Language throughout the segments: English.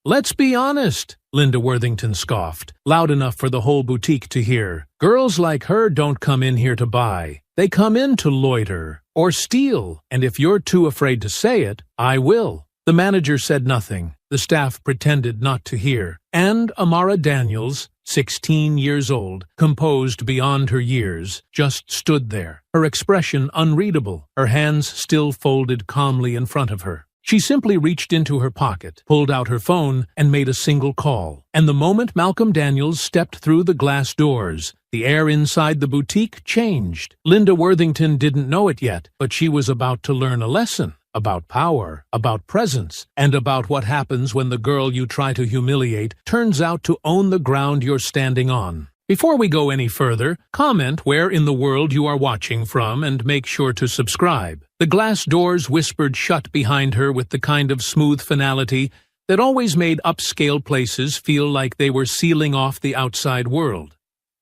"Let's be honest," Linda Worthington scoffed, loud enough for the whole boutique to hear. "Girls like her don't come in here to buy. They come in to loiter or steal, and if you're too afraid to say it, I will." The manager said nothing. The staff pretended not to hear. And Amara Daniels, 16 years old, composed beyond her years, just stood there, her expression unreadable, her hands still folded calmly in front of her. She simply reached into her pocket, pulled out her phone, and made a single call. And the moment Malcolm Daniels stepped through the glass doors, the air inside the boutique changed. Linda Worthington didn't know it yet, but she was about to learn a lesson. About power, about presence, and about what happens when the girl you try to humiliate turns out to own the ground you're standing on. Before we go any further, comment where in the world you are watching from and make sure to subscribe. The glass doors whispered shut behind her with the kind of smooth finality that always made upscale places feel like they were sealing off the outside world.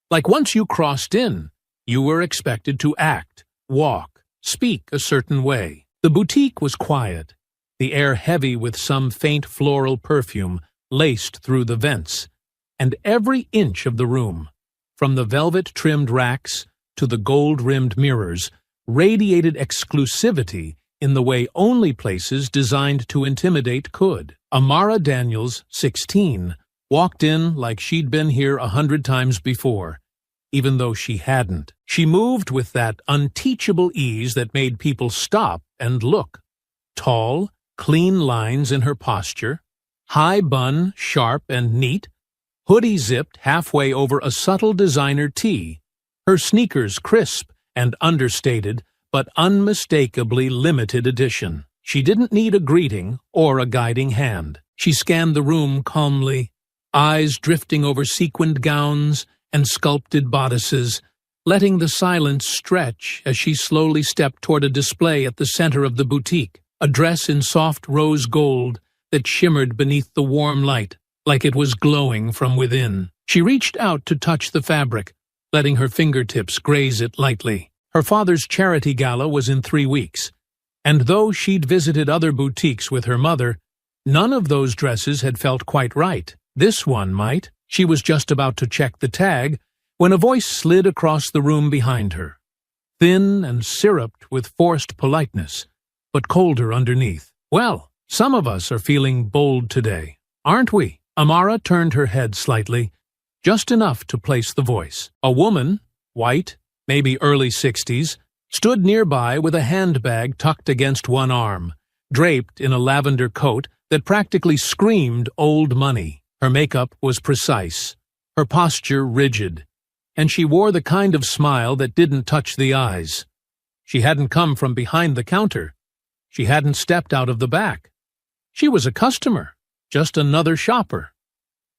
Like once you crossed in, you were expected to act, walk, speak a certain way. The boutique was quiet, the air heavy with some faint floral perfume laced through the vents, and every inch of the room, from the velvet-trimmed racks to the gold-rimmed mirrors, radiated exclusivity in the way only places designed to intimidate could. Amara Daniels, 16, walked in like she'd been here 100 times before, even though she hadn't. She moved with that unteachable ease that made people stop and look. Tall, clean lines in her posture, high bun, sharp and neat, hoodie zipped halfway over a subtle designer tee, her sneakers crisp and understated, but unmistakably limited edition. She didn't need a greeting or a guiding hand. She scanned the room calmly, eyes drifting over sequined gowns and sculpted bodices, letting the silence stretch as she slowly stepped toward a display at the center of the boutique, a dress in soft rose gold that shimmered beneath the warm light, like it was glowing from within. She reached out to touch the fabric, letting her fingertips graze it lightly. Her father's charity gala was in 3 weeks, and though she'd visited other boutiques with her mother, none of those dresses had felt quite right. This one might. She was just about to check the tag when a voice slid across the room behind her, thin and syruped with forced politeness, but colder underneath. "Well, some of us are feeling bold today, aren't we?" Amara turned her head slightly, just enough to place the voice. A woman, white, maybe early 60s, stood nearby with a handbag tucked against one arm, draped in a lavender coat that practically screamed old money. Her makeup was precise, her posture rigid, and she wore the kind of smile that didn't touch the eyes. She hadn't come from behind the counter. She hadn't stepped out of the back. She was a customer, just another shopper.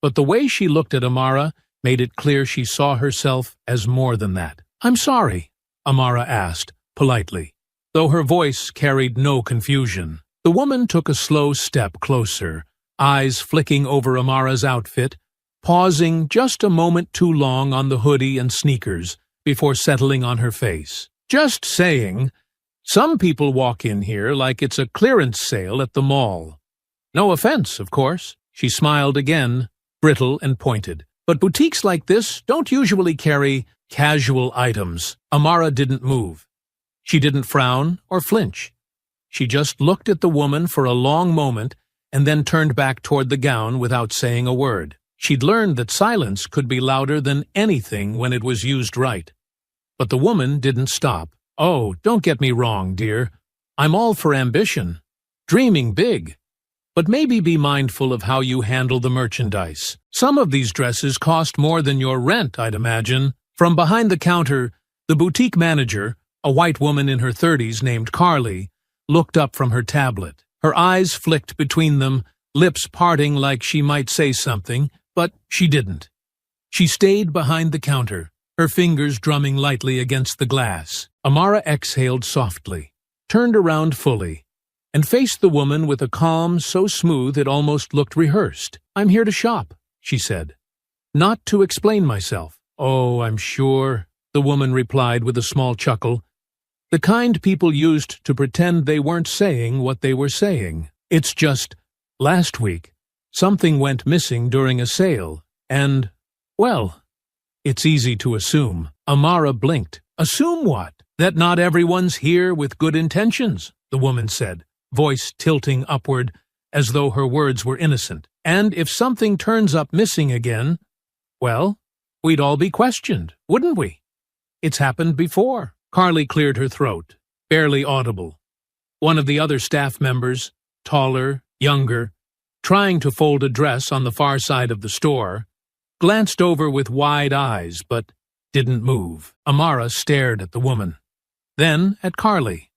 But the way she looked at Amara made it clear she saw herself as more than that. "I'm sorry," Amara asked, politely, though her voice carried no confusion. The woman took a slow step closer, eyes flicking over Amara's outfit, pausing just a moment too long on the hoodie and sneakers before settling on her face. "Just saying, some people walk in here like it's a clearance sale at the mall. No offense, of course." She smiled again, brittle and pointed. "But boutiques like this don't usually carry casual items." Amara didn't move. She didn't frown or flinch. She just looked at the woman for a long moment and then turned back toward the gown without saying a word. She'd learned that silence could be louder than anything when it was used right. But the woman didn't stop. "Oh, don't get me wrong, dear. I'm all for ambition, dreaming big. But maybe be mindful of how you handle the merchandise. Some of these dresses cost more than your rent, I'd imagine." From behind the counter, the boutique manager, a white woman in her 30s named Carly, looked up from her tablet. Her eyes flicked between them, lips parting like she might say something, but she didn't. She stayed behind the counter, her fingers drumming lightly against the glass. Amara exhaled softly, turned around fully, and faced the woman with a calm so smooth it almost looked rehearsed. "I'm here to shop," she said. "Not to explain myself." "Oh, I'm sure," the woman replied with a small chuckle, the kind people used to pretend they weren't saying what they were saying. "It's just, last week, Something went missing during a sale, and, well, it's easy to assume. Amara blinked. Assume what? That not everyone's here with good intentions, the woman said, voice tilting upward as though her words were innocent. And if something turns up missing again, well, we'd all be questioned, wouldn't we? It's happened before. Carly cleared her throat, barely audible. One of the other staff members, taller, younger, trying to fold a dress on the far side of the store, glanced over with wide eyes but didn't move. Amara stared at the woman, then at Carly,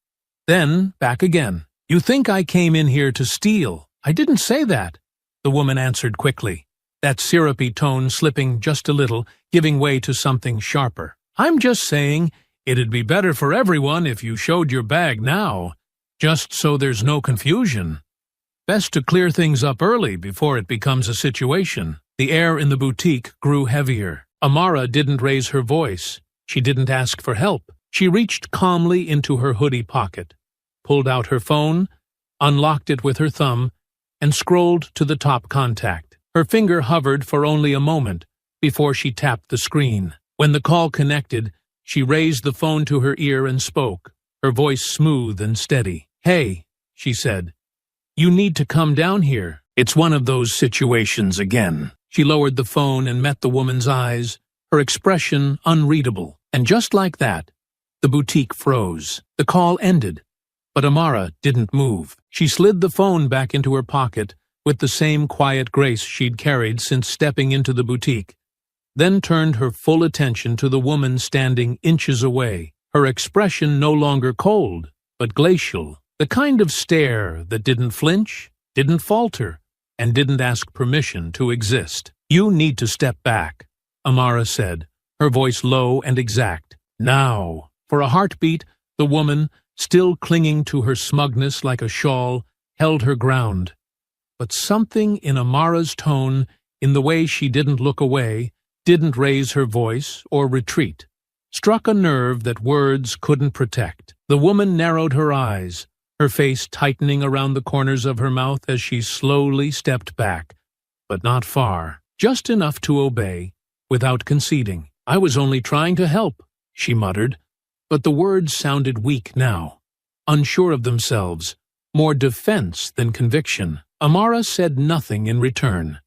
then back again. You think I came in here to steal? I didn't say that, the woman answered quickly, that syrupy tone slipping just a little, giving way to something sharper. I'm just saying it'd be better for everyone if you showed your bag now, just so there's no confusion. Best to clear things up early before it becomes a situation. The air in the boutique grew heavier. Amara didn't raise her voice. She didn't ask for help. She reached calmly into her hoodie pocket, pulled out her phone, unlocked it with her thumb, and scrolled to the top contact. Her finger hovered for only a moment before she tapped the screen. When the call connected, she raised the phone to her ear and spoke, her voice smooth and steady. Hey, she said. You need to come down here. It's one of those situations again. She lowered the phone and met the woman's eyes, her expression unreadable. And just like that, the boutique froze. The call ended, but Amara didn't move. She slid the phone back into her pocket with the same quiet grace she'd carried since stepping into the boutique, then turned her full attention to the woman standing inches away, her expression no longer cold, but glacial. The kind of stare that didn't flinch, didn't falter, and didn't ask permission to exist. You need to step back, Amara said, her voice low and exact. Now. For a heartbeat, the woman, still clinging to her smugness like a shawl, held her ground. But something in Amara's tone, in the way she didn't look away, didn't raise her voice or retreat, struck a nerve that words couldn't protect. The woman narrowed her eyes, her face tightening around the corners of her mouth as she slowly stepped back, but not far, just enough to obey, without conceding. I was only trying to help, she muttered, but the words sounded weak now, unsure of themselves, more defense than conviction. Amara said nothing in return.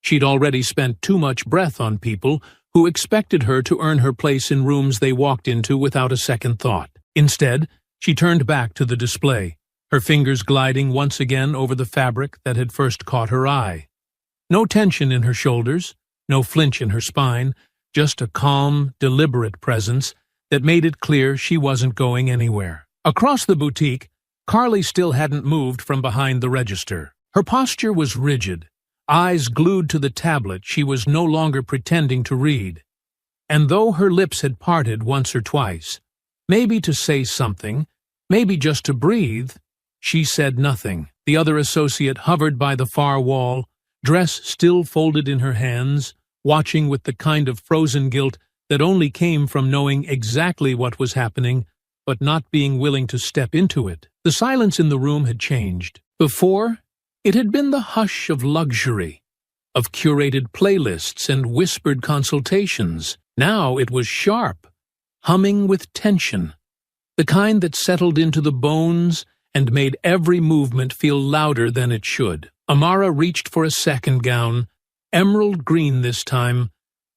She'd already spent too much breath on people who expected her to earn her place in rooms they walked into without a second thought. Instead, she turned back to the display, her fingers gliding once again over the fabric that had first caught her eye. No tension in her shoulders, no flinch in her spine, just a calm, deliberate presence that made it clear she wasn't going anywhere. Across the boutique, Carly still hadn't moved from behind the register. Her posture was rigid, eyes glued to the tablet she was no longer pretending to read. And though her lips had parted once or twice, maybe to say something, maybe just to breathe, she said nothing. The other associate hovered by the far wall, dress still folded in her hands, watching with the kind of frozen guilt that only came from knowing exactly what was happening, but not being willing to step into it. The silence in the room had changed. Before, it had been the hush of luxury, of curated playlists and whispered consultations. Now it was sharp, humming with tension, the kind that settled into the bones and made every movement feel louder than it should. Amara reached for a second gown, emerald green this time,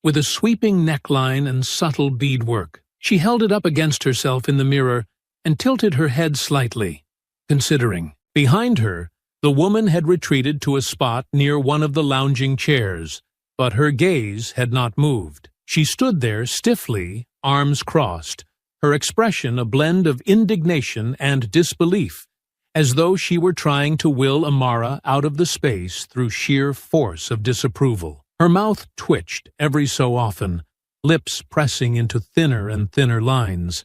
with a sweeping neckline and subtle beadwork. She held it up against herself in the mirror and tilted her head slightly, considering. Behind her, the woman had retreated to a spot near one of the lounging chairs, but her gaze had not moved. She stood there stiffly, arms crossed, her expression a blend of indignation and disbelief, as though she were trying to will Amara out of the space through sheer force of disapproval. Her mouth twitched every so often, lips pressing into thinner and thinner lines.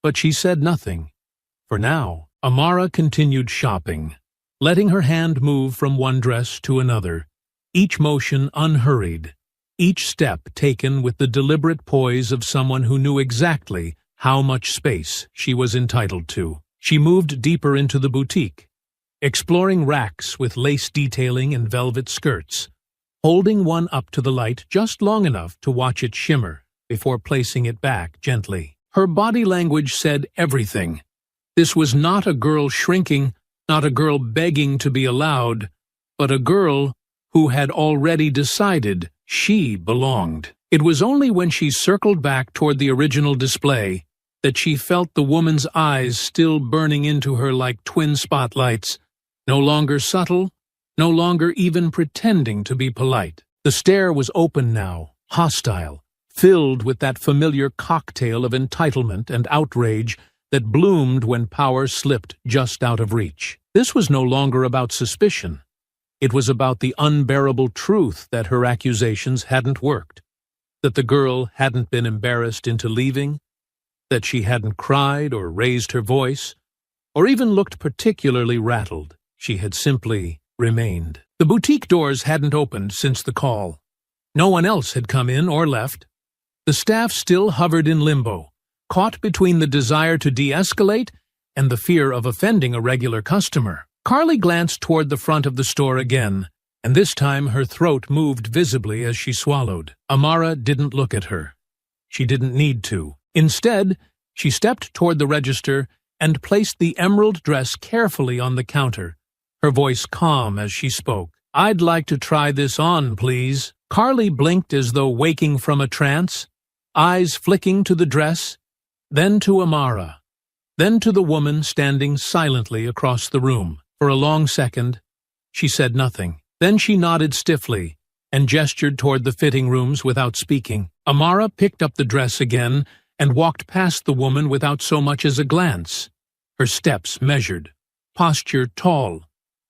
But she said nothing. For now, Amara continued shopping, letting her hand move from one dress to another, each motion unhurried, each step taken with the deliberate poise of someone who knew exactly how much space she was entitled to. She moved deeper into the boutique, exploring racks with lace detailing and velvet skirts, holding one up to the light just long enough to watch it shimmer before placing it back gently. Her body language said everything. This was not a girl shrinking, not a girl begging to be allowed, but a girl who had already decided she belonged. It was only when she circled back toward the original display that she felt the woman's eyes still burning into her like twin spotlights, no longer subtle, no longer even pretending to be polite. The stare was open now, hostile, filled with that familiar cocktail of entitlement and outrage that bloomed when power slipped just out of reach. This was no longer about suspicion. It was about the unbearable truth that her accusations hadn't worked, that the girl hadn't been embarrassed into leaving, that she hadn't cried or raised her voice, or even looked particularly rattled. She had simply remained. The boutique doors hadn't opened since the call. No one else had come in or left. The staff still hovered in limbo, caught between the desire to de-escalate and the fear of offending a regular customer. Carly glanced toward the front of the store again, and this time her throat moved visibly as she swallowed. Amara didn't look at her. She didn't need to. Instead, she stepped toward the register and placed the emerald dress carefully on the counter, her voice calm as she spoke. "I'd like to try this on, please." Carly blinked as though waking from a trance, eyes flicking to the dress, then to Amara, then to the woman standing silently across the room. For a long second, she said nothing. Then she nodded stiffly and gestured toward the fitting rooms without speaking. Amara picked up the dress again and walked past the woman without so much as a glance, her steps measured, posture tall,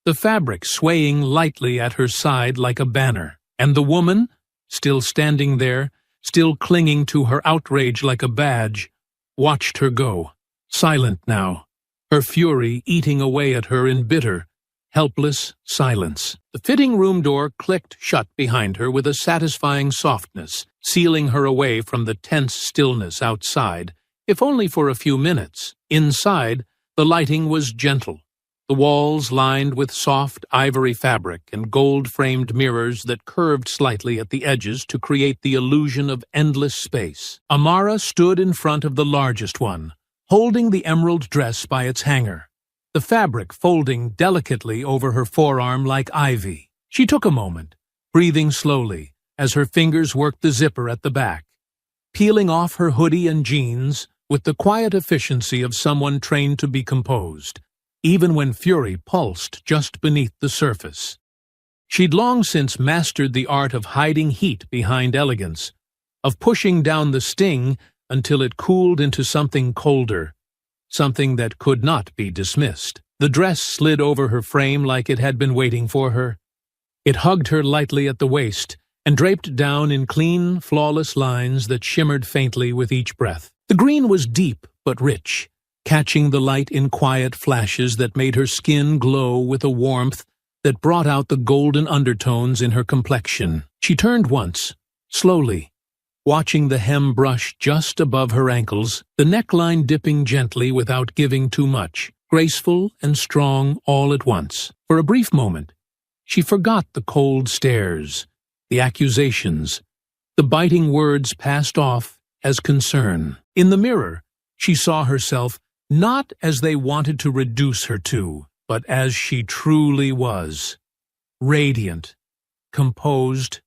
the fabric swaying lightly at her side like a banner. And the woman, still standing there, still clinging to her outrage like a badge, watched her go, silent now, her fury eating away at her in bitter, helpless silence. The fitting room door clicked shut behind her with a satisfying softness, sealing her away from the tense stillness outside, if only for a few minutes. Inside, the lighting was gentle, the walls lined with soft ivory fabric and gold-framed mirrors that curved slightly at the edges to create the illusion of endless space. Amara stood in front of the largest one, holding the emerald dress by its hanger, the fabric folding delicately over her forearm like ivy. She took a moment, breathing slowly, as her fingers worked the zipper at the back, peeling off her hoodie and jeans with the quiet efficiency of someone trained to be composed, even when fury pulsed just beneath the surface. She'd long since mastered the art of hiding heat behind elegance, of pushing down the sting until it cooled into something colder, something that could not be dismissed. The dress slid over her frame like it had been waiting for her. It hugged her lightly at the waist and draped down in clean, flawless lines that shimmered faintly with each breath. The green was deep but rich, catching the light in quiet flashes that made her skin glow with a warmth that brought out the golden undertones in her complexion. She turned once, slowly, watching the hem brush just above her ankles, the neckline dipping gently without giving too much, graceful and strong all at once. For a brief moment, she forgot the cold stares, the accusations, the biting words passed off as concern. In the mirror, she saw herself not as they wanted to reduce her to, but as she truly was, radiant, composed,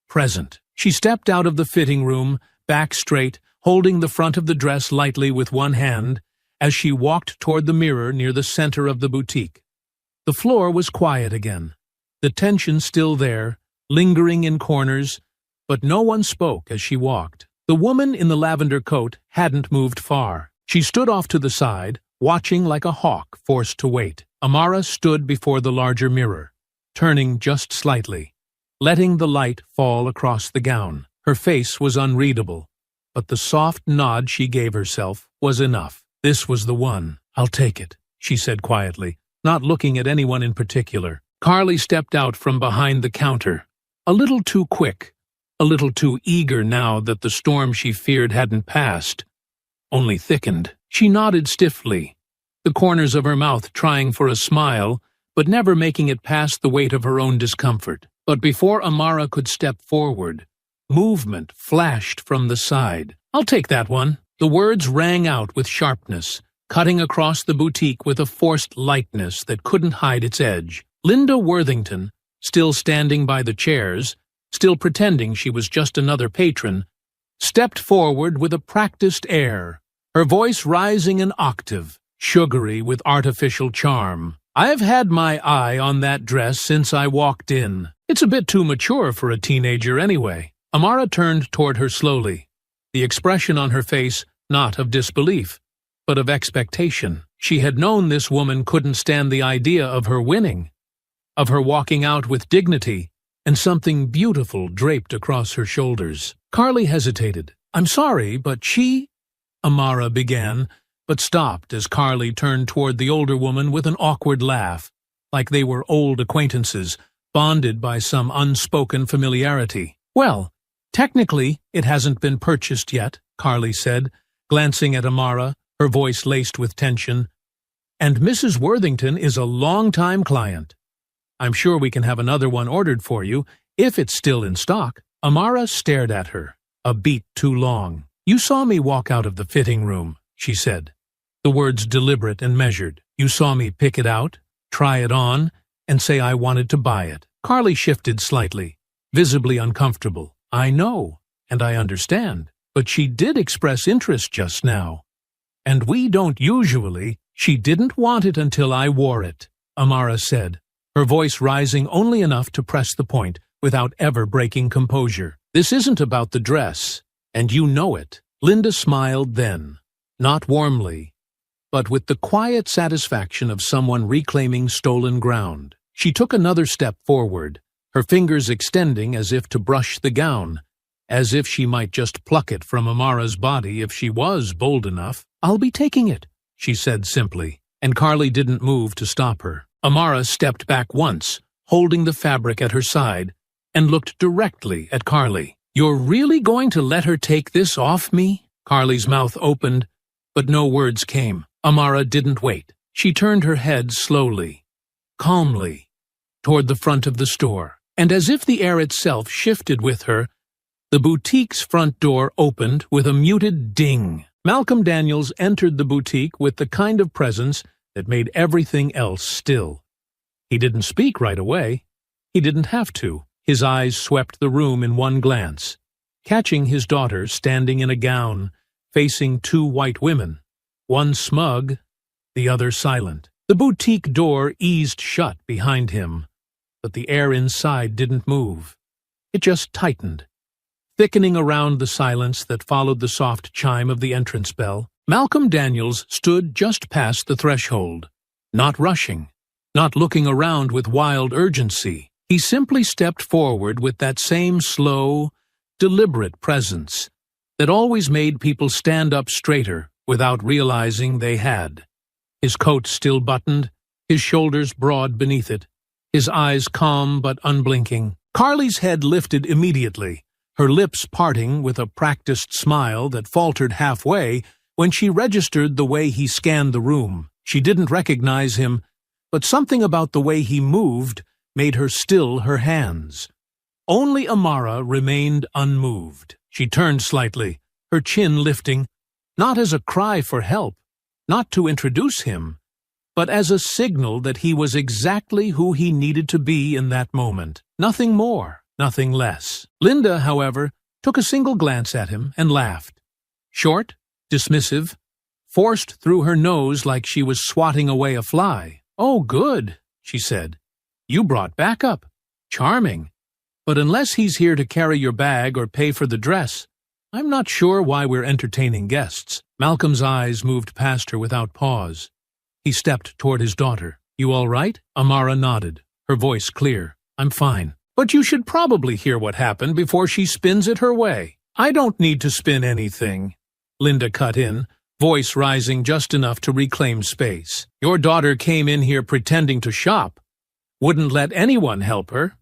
present. She stepped out of the fitting room, back straight, holding the front of the dress lightly with one hand, as she walked toward the mirror near the center of the boutique. The floor was quiet again, the tension still there, lingering in corners, but no one spoke as she walked. The woman in the lavender coat hadn't moved far. She stood off to the side, watching like a hawk forced to wait. Amara stood before the larger mirror, turning just slightly, letting the light fall across the gown. Her face was unreadable, but the soft nod she gave herself was enough. This was the one. "I'll take it," she said quietly, not looking at anyone in particular. Carly stepped out from behind the counter, a little too quick, a little too eager now that the storm she feared hadn't passed, only thickened. She nodded stiffly, the corners of her mouth trying for a smile, but never making it past the weight of her own discomfort. But before Amara could step forward, movement flashed from the side. "I'll take that one." The words rang out with sharpness, cutting across the boutique with a forced lightness that couldn't hide its edge. Linda Worthington, still standing by the chairs, still pretending she was just another patron, stepped forward with a practiced air, her voice rising an octave, sugary with artificial charm. "I've had my eye on that dress since I walked in. It's a bit too mature for a teenager anyway." Amara turned toward her slowly, the expression on her face not of disbelief, but of expectation. She had known this woman couldn't stand the idea of her winning, of her walking out with dignity and something beautiful draped across her shoulders. Carly hesitated. "I'm sorry, but she—" Amara began, but stopped as Carly turned toward the older woman with an awkward laugh, like they were old acquaintances, bonded by some unspoken familiarity. "Well, technically, it hasn't been purchased yet," Carly said, glancing at Amara, her voice laced with tension. "And Mrs. Worthington is a long-time client. I'm sure we can have another one ordered for you, if it's still in stock." Amara stared at her, a beat too long. "You saw me walk out of the fitting room," she said, the words deliberate and measured. "You saw me pick it out, try it on, and say I wanted to buy it." Carly shifted slightly, visibly uncomfortable. "I know, and I understand, but she did express interest just now. And we don't usually—" "She didn't want it until I wore it," Amara said, her voice rising only enough to press the point without ever breaking composure. "This isn't about the dress, and you know it." Linda smiled then, not warmly, but with the quiet satisfaction of someone reclaiming stolen ground. She took another step forward, her fingers extending as if to brush the gown, as if she might just pluck it from Amara's body if she was bold enough. "I'll be taking it," she said simply, and Carly didn't move to stop her. Amara stepped back once, holding the fabric at her side, and looked directly at Carly. "You're really going to let her take this off me?" Carly's mouth opened, but no words came. Amara didn't wait. She turned her head slowly, calmly, toward the front of the store, and as if the air itself shifted with her, the boutique's front door opened with a muted ding. Malcolm Daniels entered the boutique with the kind of presence that made everything else still. He didn't speak right away. He didn't have to. His eyes swept the room in one glance, catching his daughter standing in a gown, facing two white women, one smug, the other silent. The boutique door eased shut behind him, but the air inside didn't move. It just tightened, thickening around the silence that followed the soft chime of the entrance bell. Malcolm Daniels stood just past the threshold, not rushing, not looking around with wild urgency. He simply stepped forward with that same slow, deliberate presence that always made people stand up straighter without realizing they had. His coat still buttoned, his shoulders broad beneath it, his eyes calm but unblinking. Carly's head lifted immediately, her lips parting with a practiced smile that faltered halfway when she registered the way he scanned the room. She didn't recognize him, but something about the way he moved made her still her hands. Only Amara remained unmoved. She turned slightly, her chin lifting, not as a cry for help, not to introduce him, but as a signal that he was exactly who he needed to be in that moment. Nothing more, nothing less. Linda, however, took a single glance at him and laughed. Short, dismissive, forced through her nose like she was swatting away a fly. "Oh, good," she said. "You brought backup. Charming. But unless he's here to carry your bag or pay for the dress, I'm not sure why we're entertaining guests." Malcolm's eyes moved past her without pause. He stepped toward his daughter. "You all right?" Amara nodded, her voice clear. "I'm fine. But you should probably hear what happened before she spins it her way." "I don't need to spin anything," Linda cut in, voice rising just enough to reclaim space. "Your daughter came in here pretending to shop, wouldn't let anyone help her.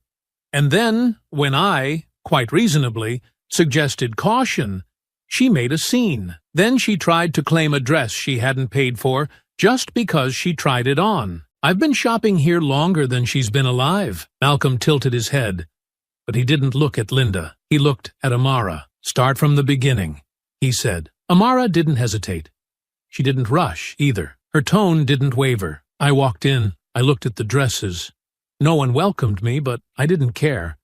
And then, when I, quite reasonably, suggested caution, she made a scene. Then she tried to claim a dress she hadn't paid for just because she tried it on. I've been shopping here longer than she's been alive. Malcolm tilted his head, but he didn't look at Linda. He looked at Amara. Start from the beginning, he said. Amara didn't hesitate. She didn't rush, either. Her tone didn't waver. I walked in. I looked at the dresses. No one welcomed me, but I didn't care.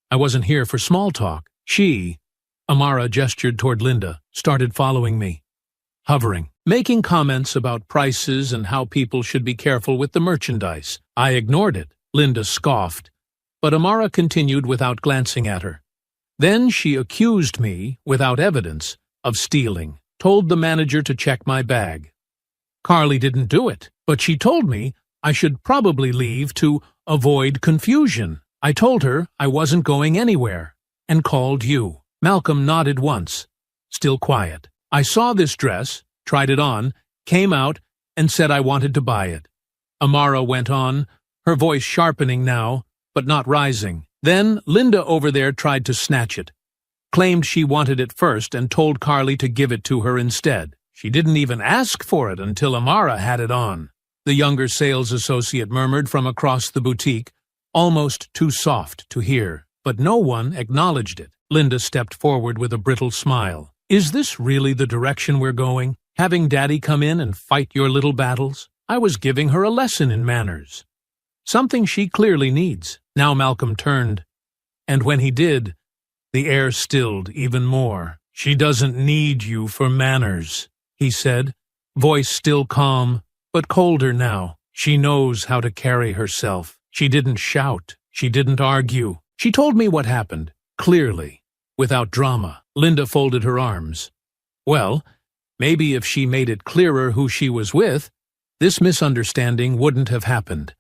I wasn't here for small talk. She, Amara gestured toward Linda, started following me, hovering, making comments about prices and how people should be careful with the merchandise. I ignored it. Linda scoffed, but Amara continued without glancing at her. Then she accused me, without evidence, of stealing, told the manager to check my bag. Carly didn't do it, but she told me I should probably leave to avoid confusion. I told her I wasn't going anywhere, and called you. Malcolm nodded once, still quiet. I saw this dress, tried it on, came out, and said I wanted to buy it. Amara went on, her voice sharpening now, but not rising. Then Linda over there tried to snatch it, claimed she wanted it first and told Carly to give it to her instead. She didn't even ask for it until Amara had it on. The younger sales associate murmured from across the boutique, almost too soft to hear, but no one acknowledged it. Linda stepped forward with a brittle smile. Is this really the direction we're going? Having Daddy come in and fight your little battles? I was giving her a lesson in manners. Something she clearly needs. Now Malcolm turned, and when he did, the air stilled even more. She doesn't need you for manners, he said, voice still calm, but colder now. She knows how to carry herself. She didn't shout. She didn't argue. She told me what happened, clearly, without drama. Linda folded her arms. Well, maybe if she made it clearer who she was with, this misunderstanding wouldn't have happened.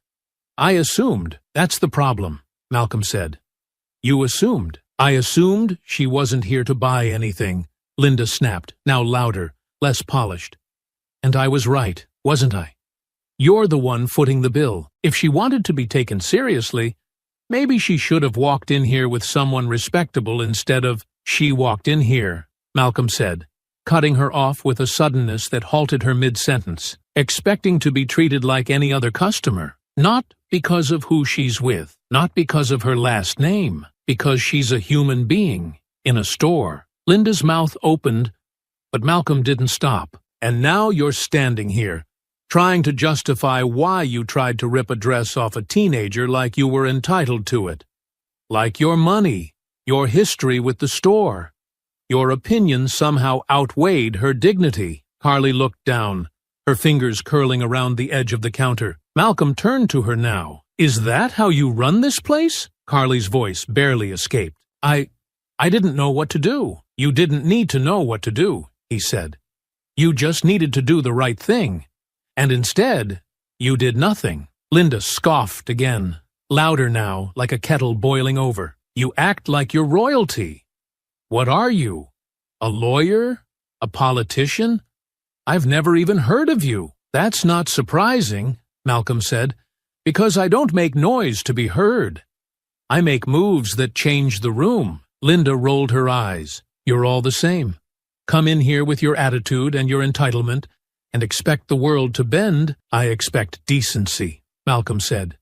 I assumed. That's the problem, Malcolm said. You assumed. I assumed she wasn't here to buy anything, Linda snapped, now louder, less polished. And I was right, wasn't I? You're the one footing the bill. If she wanted to be taken seriously, maybe she should have walked in here with someone respectable instead of, she walked in here, Malcolm said, cutting her off with a suddenness that halted her mid-sentence, expecting to be treated like any other customer. Not because of who she's with, not because of her last name, because she's a human being in a store. Linda's mouth opened, but Malcolm didn't stop. And now you're standing here, trying to justify why you tried to rip a dress off a teenager like you were entitled to it. Like your money, your history with the store. Your opinion somehow outweighed her dignity. Carly looked down, her fingers curling around the edge of the counter. Malcolm turned to her now. Is that how you run this place? Carly's voice barely escaped. I didn't know what to do. You didn't need to know what to do, he said. You just needed to do the right thing. And instead, you did nothing. Linda scoffed again, louder now, like a kettle boiling over. You act like you're royalty. What are you? A lawyer? A politician? I've never even heard of you. That's not surprising, Malcolm said, because I don't make noise to be heard. I make moves that change the room. Linda rolled her eyes. You're all the same. Come in here with your attitude and your entitlement, and expect the world to bend. I expect decency, Malcolm said,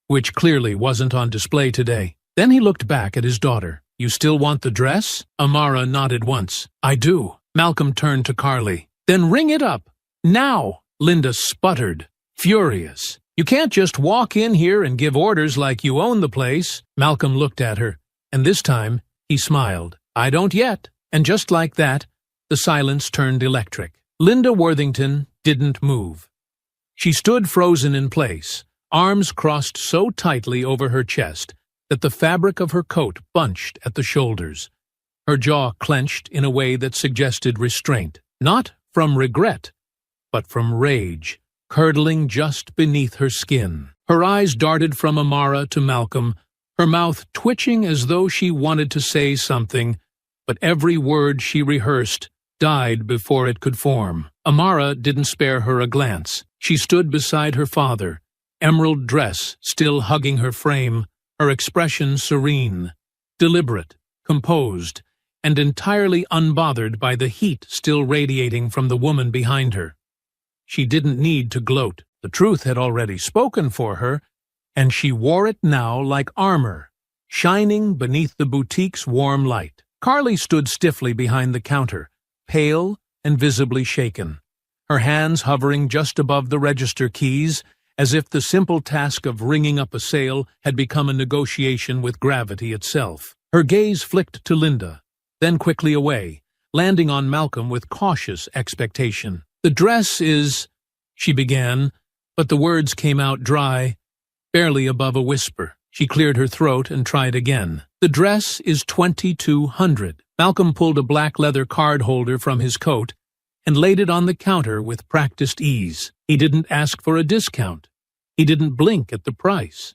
which clearly wasn't on display today. Then he looked back at his daughter. You still want the dress? Amara nodded once. I do. Malcolm turned to Carly. Then ring it up. Now. Linda sputtered, furious. You can't just walk in here and give orders like you own the place. Malcolm looked at her, and this time he smiled. I don't yet. And just like that, the silence turned electric. Linda Worthington didn't move. She stood frozen in place, arms crossed so tightly over her chest that the fabric of her coat bunched at the shoulders. Her jaw clenched in a way that suggested restraint, not from regret, but from rage, curdling just beneath her skin. Her eyes darted from Amara to Malcolm, her mouth twitching as though she wanted to say something, but every word she rehearsed died before it could form. Amara didn't spare her a glance. She stood beside her father, emerald dress still hugging her frame, her expression serene, deliberate, composed, and entirely unbothered by the heat still radiating from the woman behind her. She didn't need to gloat. The truth had already spoken for her, and she wore it now like armor, shining beneath the boutique's warm light. Carly stood stiffly behind the counter, pale and visibly shaken, her hands hovering just above the register keys, as if the simple task of ringing up a sale had become a negotiation with gravity itself. Her gaze flicked to Linda, then quickly away, landing on Malcolm with cautious expectation. "The dress is—" she began, but the words came out dry, barely above a whisper. She cleared her throat and tried again. "The dress is $2,200. Malcolm pulled a black leather card holder from his coat and laid it on the counter with practiced ease. He didn't ask for a discount. He didn't blink at the price.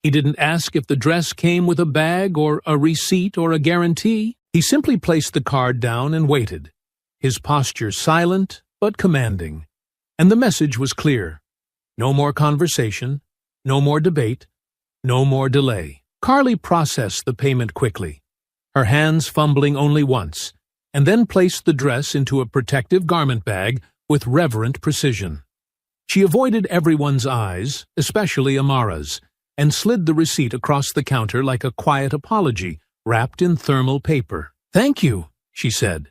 He didn't ask if the dress came with a bag or a receipt or a guarantee. He simply placed the card down and waited, his posture silent but commanding. And the message was clear. No more conversation, no more debate, no more delay. Carly processed the payment quickly, her hands fumbling only once, and then placed the dress into a protective garment bag with reverent precision. She avoided everyone's eyes, especially Amara's, and slid the receipt across the counter like a quiet apology wrapped in thermal paper. "Thank you," she said,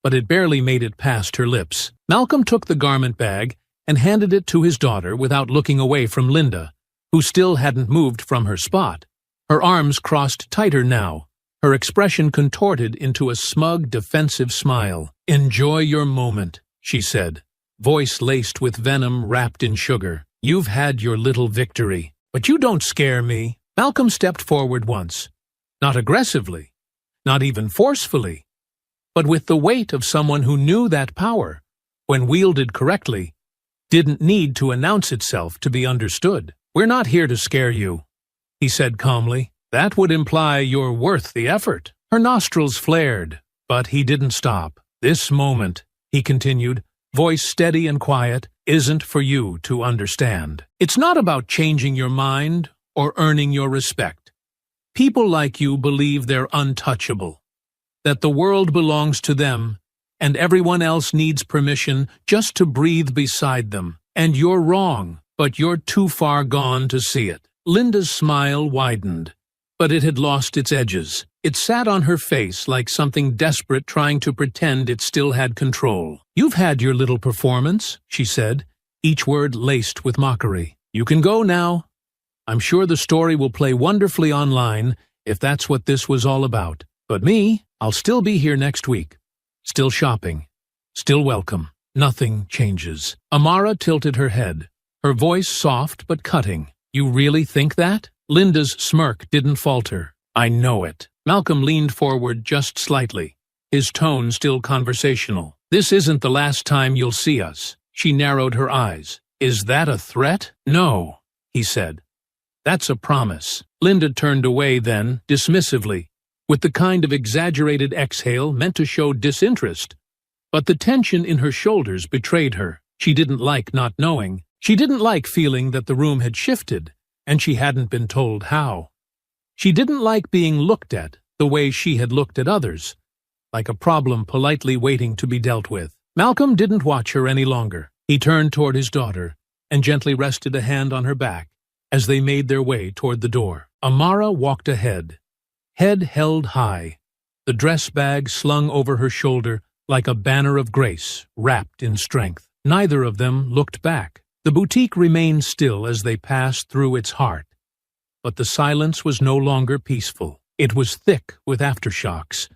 but it barely made it past her lips. Malcolm took the garment bag and handed it to his daughter without looking away from Linda, who still hadn't moved from her spot. Her arms crossed tighter now, her expression contorted into a smug, defensive smile. "Enjoy your moment," she said, voice laced with venom wrapped in sugar. "You've had your little victory, but you don't scare me." Malcolm stepped forward once, not aggressively, not even forcefully, but with the weight of someone who knew that power, when wielded correctly, didn't need to announce itself to be understood. "We're not here to scare you," he said calmly. "That would imply you're worth the effort." Her nostrils flared, but he didn't stop. "This moment," he continued, voice steady and quiet, "isn't for you to understand. It's not about changing your mind or earning your respect. People like you believe they're untouchable, that the world belongs to them, and everyone else needs permission just to breathe beside them. And you're wrong, but you're too far gone to see it." Linda's smile widened, but it had lost its edges. It sat on her face like something desperate trying to pretend it still had control. "You've had your little performance," she said, each word laced with mockery. "You can go now. I'm sure the story will play wonderfully online if that's what this was all about. But me, I'll still be here next week. Still shopping. Still welcome. Nothing changes." Amara tilted her head, her voice soft but cutting. "You really think that?" Linda's smirk didn't falter. "I know it." Malcolm leaned forward just slightly, his tone still conversational. "This isn't the last time you'll see us." She narrowed her eyes. "Is that a threat?" "No," he said. "That's a promise." Linda turned away then, dismissively, with the kind of exaggerated exhale meant to show disinterest. But the tension in her shoulders betrayed her. She didn't like not knowing. She didn't like feeling that the room had shifted, and she hadn't been told how. She didn't like being looked at the way she had looked at others, like a problem politely waiting to be dealt with. Malcolm didn't watch her any longer. He turned toward his daughter and gently rested a hand on her back as they made their way toward the door. Amara walked ahead, head held high, the dress bag slung over her shoulder like a banner of grace wrapped in strength. Neither of them looked back. The boutique remained still as they passed through its heart, but the silence was no longer peaceful. It was thick with aftershocks,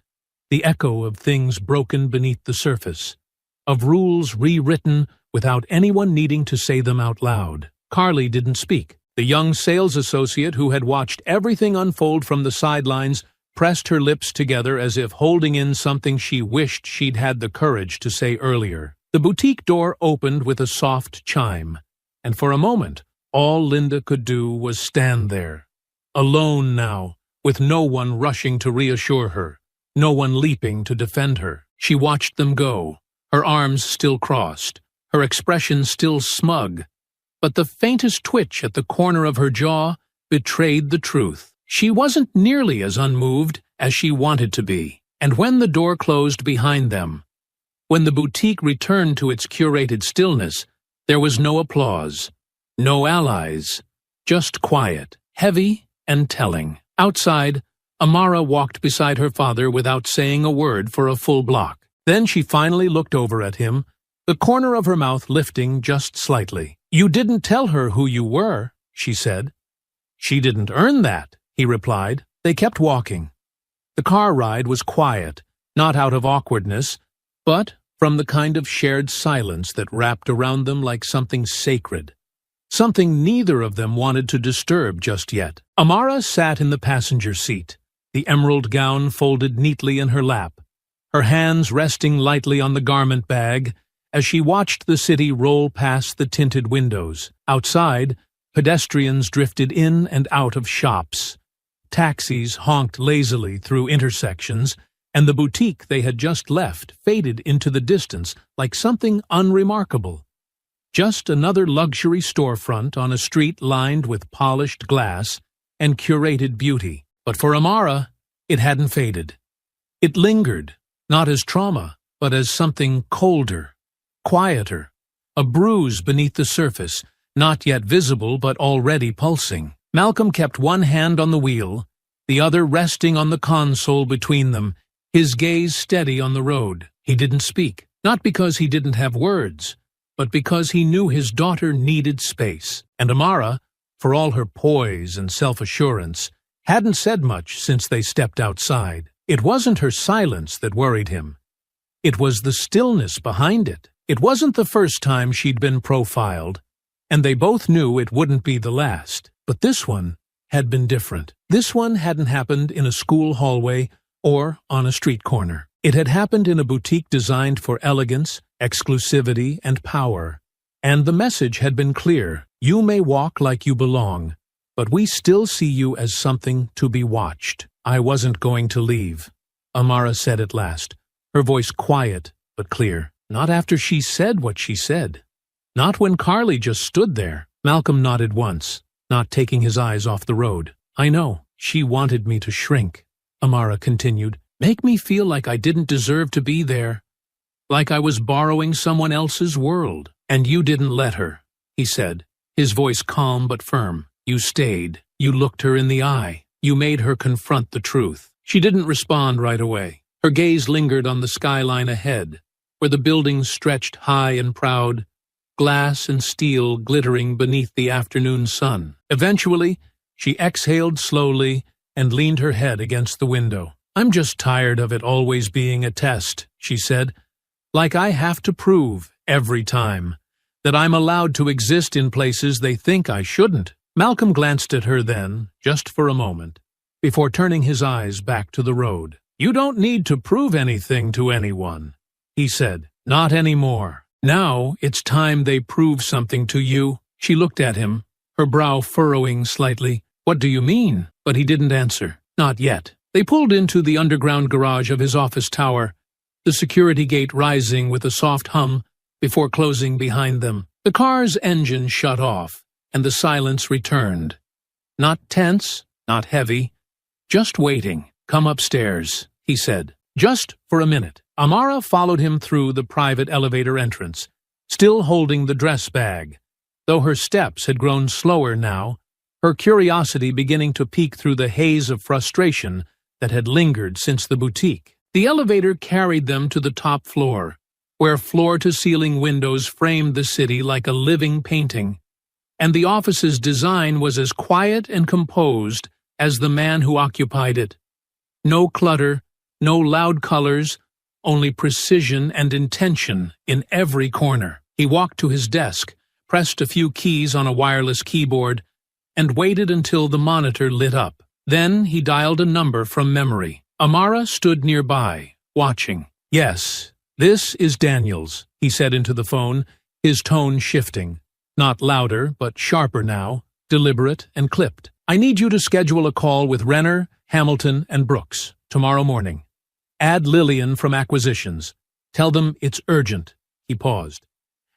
the echo of things broken beneath the surface, of rules rewritten without anyone needing to say them out loud. Carly didn't speak. The young sales associate who had watched everything unfold from the sidelines pressed her lips together as if holding in something she wished she'd had the courage to say earlier. The boutique door opened with a soft chime, and for a moment, all Linda could do was stand there, alone now, with no one rushing to reassure her, no one leaping to defend her. She watched them go, her arms still crossed, her expression still smug, but the faintest twitch at the corner of her jaw betrayed the truth. She wasn't nearly as unmoved as she wanted to be, and when the door closed behind them, when the boutique returned to its curated stillness, there was no applause, No allies. Just quiet, heavy and telling. Outside, Amara walked beside her father without saying a word for a full block. Then she finally looked over at him, the corner of her mouth lifting just slightly. "You didn't tell her who you were," she said. "She didn't earn that," he replied. They kept walking. The car ride was quiet, not out of awkwardness, but from the kind of shared silence that wrapped around them like something sacred, something neither of them wanted to disturb just yet. Amara sat in the passenger seat, the emerald gown folded neatly in her lap, her hands resting lightly on the garment bag as she watched the city roll past the tinted windows. Outside, pedestrians drifted in and out of shops. Taxis honked lazily through intersections, and the boutique they had just left faded into the distance like something unremarkable. Just another luxury storefront on a street lined with polished glass and curated beauty. But for Amara, it hadn't faded. It lingered, not as trauma, but as something colder, quieter, a bruise beneath the surface, not yet visible but already pulsing. Malcolm kept one hand on the wheel, the other resting on the console between them, his gaze steady on the road. He didn't speak, not because he didn't have words, but because he knew his daughter needed space. And Amara, for all her poise and self-assurance, hadn't said much since they stepped outside. It wasn't her silence that worried him. It was the stillness behind it. It wasn't the first time she'd been profiled, and they both knew it wouldn't be the last. But this one had been different. This one hadn't happened in a school hallway or on a street corner. It had happened in a boutique designed for elegance, exclusivity, and power. And the message had been clear: you may walk like you belong, but we still see you as something to be watched. "I wasn't going to leave," Amara said at last, her voice quiet but clear. Not after she said what she said. Not when Carly just stood there. Malcolm nodded once, not taking his eyes off the road. "I know. She wanted me to shrink," Amara continued. "Make me feel like I didn't deserve to be there. Like I was borrowing someone else's world. And you didn't let her," he said, his voice calm but firm. "You stayed. You looked her in the eye. You made her confront the truth." She didn't respond right away. Her gaze lingered on the skyline ahead, where the buildings stretched high and proud, glass and steel glittering beneath the afternoon sun. Eventually, she exhaled slowly and leaned her head against the window. "I'm just tired of it always being a test," she said. "Like I have to prove, every time, that I'm allowed to exist in places they think I shouldn't." Malcolm glanced at her then, just for a moment, before turning his eyes back to the road. "You don't need to prove anything to anyone," he said. "Not anymore. Now it's time they prove something to you." She looked at him, her brow furrowing slightly. "What do you mean?" But he didn't answer. Not yet. They pulled into the underground garage of his office tower, the security gate rising with a soft hum before closing behind them. The car's engine shut off, and the silence returned. Not tense, not heavy, just waiting. "Come upstairs," he said. "Just for a minute." Amara followed him through the private elevator entrance, still holding the dress bag, though her steps had grown slower now, her curiosity beginning to peek through the haze of frustration that had lingered since the boutique. The elevator carried them to the top floor, where floor-to-ceiling windows framed the city like a living painting, and the office's design was as quiet and composed as the man who occupied it. No clutter, no loud colors, only precision and intention in every corner. He walked to his desk, pressed a few keys on a wireless keyboard, and waited until the monitor lit up. Then he dialed a number from memory. Amara stood nearby, watching. "Yes, this is Daniels," he said into the phone, his tone shifting. Not louder, but sharper now, deliberate and clipped. "I need you to schedule a call with Renner, Hamilton, and Brooks tomorrow morning. Add Lillian from acquisitions. Tell them it's urgent." He paused.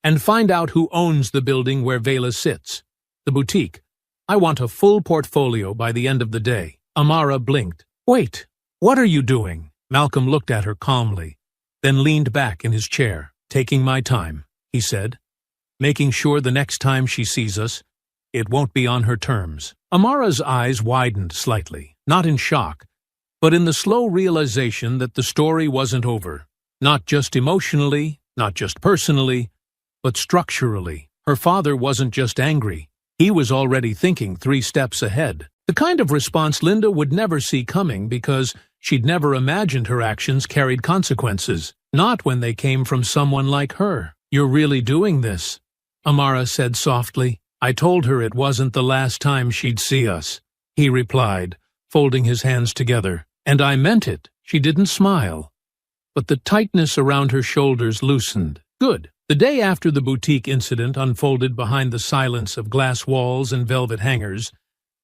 "And find out who owns the building where Vela sits. The boutique. I want a full portfolio by the end of the day." Amara blinked. "Wait, what are you doing?" Malcolm looked at her calmly, then leaned back in his chair. "Taking my time," he said. "Making sure the next time she sees us, It won't be on her terms. Amara's eyes widened slightly, not in shock, but in the slow realization that the story wasn't over. Not just emotionally, not just personally, but structurally. Her father wasn't just angry. He was already thinking 3 steps ahead. The kind of response Linda would never see coming because she'd never imagined her actions carried consequences. Not when they came from someone like her. "You're really doing this," Amara said softly. "I told her it wasn't the last time she'd see us," he replied, folding his hands together. "And I meant it." She didn't smile, but the tightness around her shoulders loosened. Good. The day after the boutique incident unfolded behind the silence of glass walls and velvet hangers,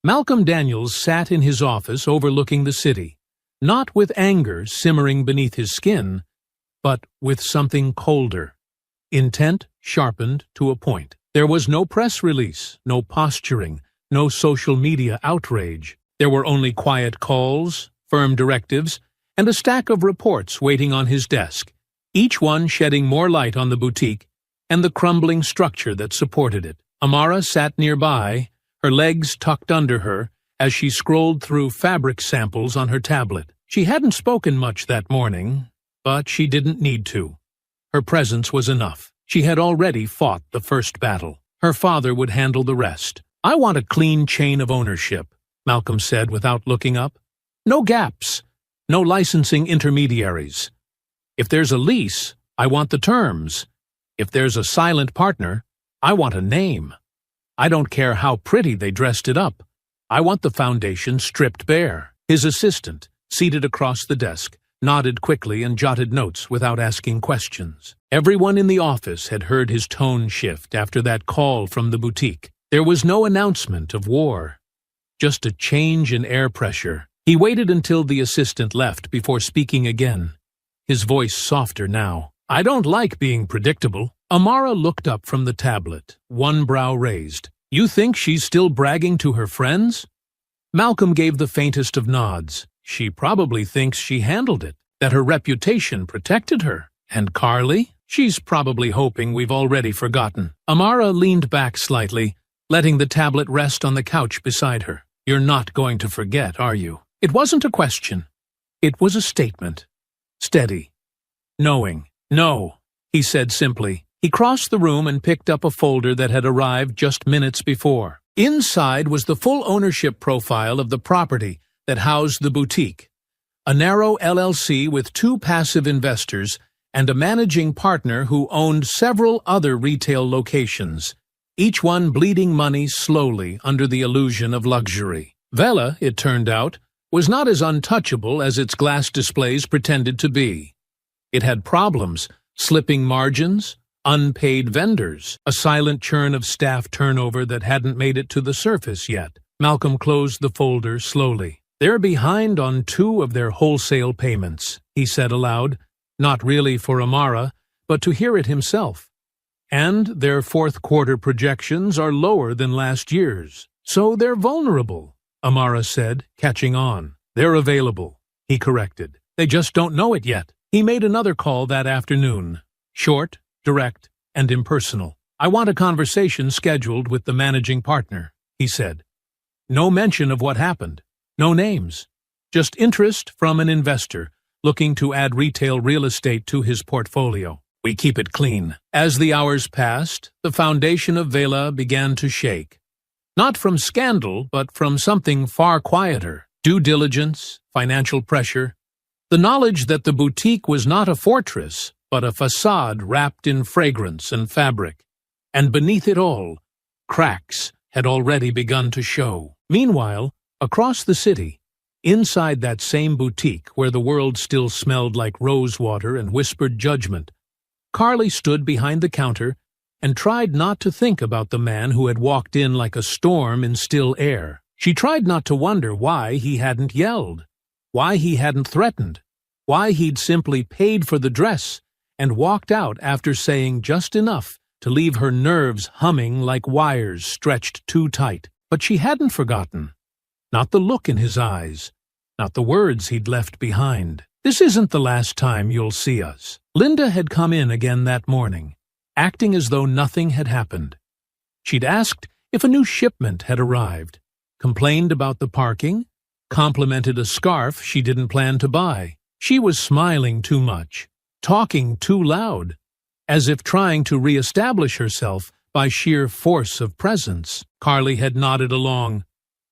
Malcolm Daniels sat in his office overlooking the city, not with anger simmering beneath his skin, but with something colder. Intent sharpened to a point. There was no press release, no posturing, no social media outrage. There were only quiet calls, firm directives, and a stack of reports waiting on his desk, each one shedding more light on the boutique and the crumbling structure that supported it. Amara sat nearby, her legs tucked under her, as she scrolled through fabric samples on her tablet. She hadn't spoken much that morning, but she didn't need to. Her presence was enough. She had already fought the first battle. Her father would handle the rest. "I want a clean chain of ownership," Malcolm said without looking up. "No gaps, no licensing intermediaries. If there's a lease, I want the terms. If there's a silent partner, I want a name. I don't care how pretty they dressed it up. I want the foundation stripped bare." His assistant, seated across the desk, nodded quickly and jotted notes without asking questions. Everyone in the office had heard his tone shift after that call from the boutique. There was no announcement of war, just a change in air pressure. He waited until the assistant left before speaking again, his voice softer now. "I don't like being predictable." Amara looked up from the tablet, one brow raised. "You think she's still bragging to her friends?" Malcolm gave the faintest of nods. "She probably thinks she handled it, that her reputation protected her. And Carly? She's probably hoping we've already forgotten." Amara leaned back slightly, letting the tablet rest on the couch beside her. "You're not going to forget, are you?" It wasn't a question. It was a statement. Steady. Knowing. "No," he said simply. He crossed the room and picked up a folder that had arrived just minutes before. Inside was the full ownership profile of the property that housed the boutique. A narrow LLC with 2 passive investors and a managing partner who owned several other retail locations, each one bleeding money slowly under the illusion of luxury. Vela, it turned out, was not as untouchable as its glass displays pretended to be. It had problems, slipping margins, unpaid vendors, a silent churn of staff turnover that hadn't made it to the surface yet. Malcolm closed the folder slowly. "They're behind on 2 of their wholesale payments," he said aloud, not really for Amara, but to hear it himself. "And their 4th quarter projections are lower than last year's. So they're vulnerable," Amara said, catching on. "They're available," he corrected. "They just don't know it yet." He made another call that afternoon. Short, direct, and impersonal. "I want a conversation scheduled with the managing partner," he said. "No mention of what happened. No names. Just interest from an investor looking to add retail real estate to his portfolio. We keep it clean." As the hours passed, the foundation of Vela began to shake. Not from scandal, but from something far quieter. Due diligence, financial pressure, the knowledge that the boutique was not a fortress, but a facade wrapped in fragrance and fabric. And beneath it all, cracks had already begun to show. Meanwhile, across the city, inside that same boutique where the world still smelled like rosewater and whispered judgment, Carly stood behind the counter and tried not to think about the man who had walked in like a storm in still air. She tried not to wonder why he hadn't yelled, why he hadn't threatened, why he'd simply paid for the dress and walked out after saying just enough to leave her nerves humming like wires stretched too tight. But she hadn't forgotten. Not the look in his eyes, not the words he'd left behind. "This isn't the last time you'll see us." Linda had come in again that morning, acting as though nothing had happened. She'd asked if a new shipment had arrived, complained about the parking, complimented a scarf she didn't plan to buy. She was smiling too much, talking too loud, as if trying to re-establish herself by sheer force of presence. Carly had nodded along,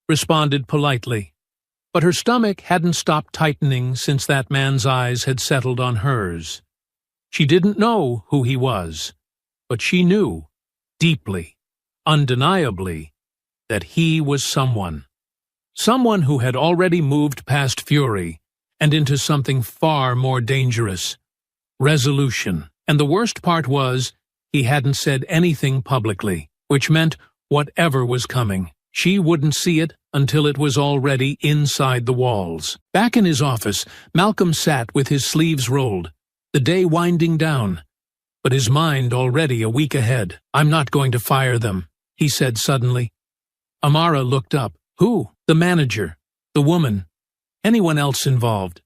responded politely, but her stomach hadn't stopped tightening since that man's eyes had settled on hers. She didn't know who he was, but she knew, deeply, undeniably, that he was someone who had already moved past fury and into something far more dangerous, resolution. And the worst part was, he hadn't said anything publicly, which meant whatever was coming, she wouldn't see it until it was already inside the walls. Back in his office, Malcolm sat with his sleeves rolled, the day winding down, but his mind already a week ahead. "I'm not going to fire them," he said suddenly. Amara looked up. Who? The manager, the woman, anyone else involved.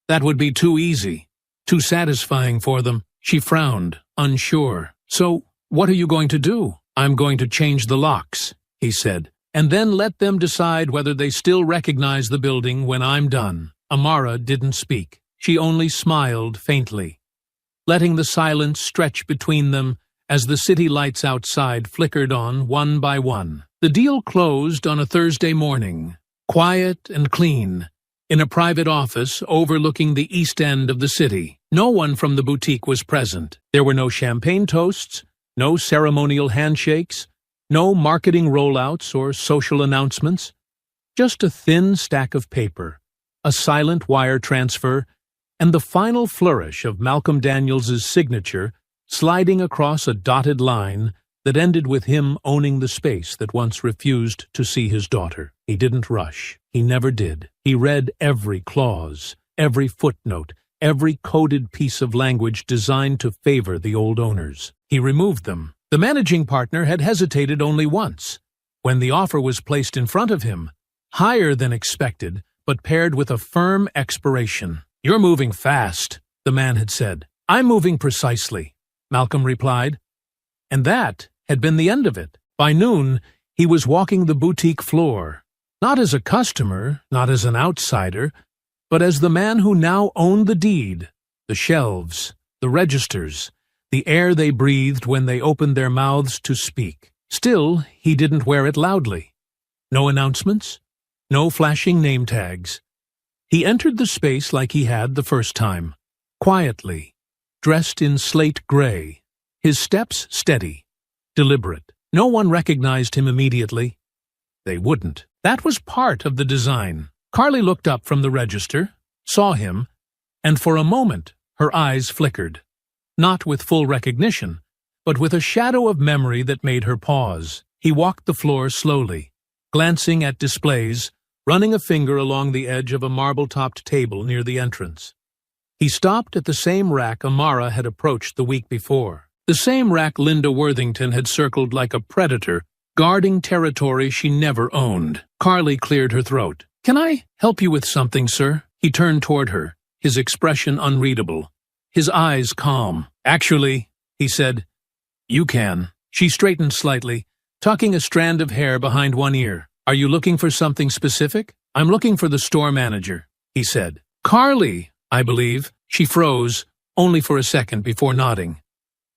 That would be too easy, too satisfying for them. She frowned, unsure. "So, what are you going to do?" "I'm going to change the locks," he said, "and then let them decide whether they still recognize the building when I'm done." Amara didn't speak. She only smiled faintly, letting the silence stretch between them as the city lights outside flickered on one by one. The deal closed on a Thursday morning, quiet and clean, in a private office overlooking the east end of the city. No one from the boutique was present. There were no champagne toasts, no ceremonial handshakes, no marketing rollouts or social announcements. Just a thin stack of paper, a silent wire transfer, and the final flourish of Malcolm Daniels's signature sliding across a dotted line that ended with him owning the space that once refused to see his daughter. He didn't rush. He never did. He read every clause, every footnote, every coded piece of language designed to favor the old owners. He removed them. The managing partner had hesitated only once, when the offer was placed in front of him, higher than expected, but paired with a firm expiration. "You're moving fast," the man had said. "I'm moving precisely," Malcolm replied. And that had been the end of it. By noon, he was walking the boutique floor, not as a customer, not as an outsider, but as the man who now owned the deed, the shelves, the registers, the air they breathed when they opened their mouths to speak. Still, he didn't wear it loudly. No announcements, no flashing name tags. He entered the space like he had the first time, quietly, dressed in slate gray, his steps steady, deliberate. No one recognized him immediately. They wouldn't. That was part of the design. Carly looked up from the register, saw him, and for a moment her eyes flickered, not with full recognition, but with a shadow of memory that made her pause. He walked the floor slowly, glancing at displays, running a finger along the edge of a marble-topped table near the entrance. He stopped at the same rack Amara had approached the week before. The same rack Linda Worthington had circled like a predator, guarding territory she never owned. Carly cleared her throat. "Can I help you with something, sir?" He turned toward her, his expression unreadable, his eyes calm. "Actually," he said, "you can." She straightened slightly, tucking a strand of hair behind one ear. "Are you looking for something specific?" "I'm looking for the store manager," he said. "Carly, I believe." She froze, only for a second before nodding.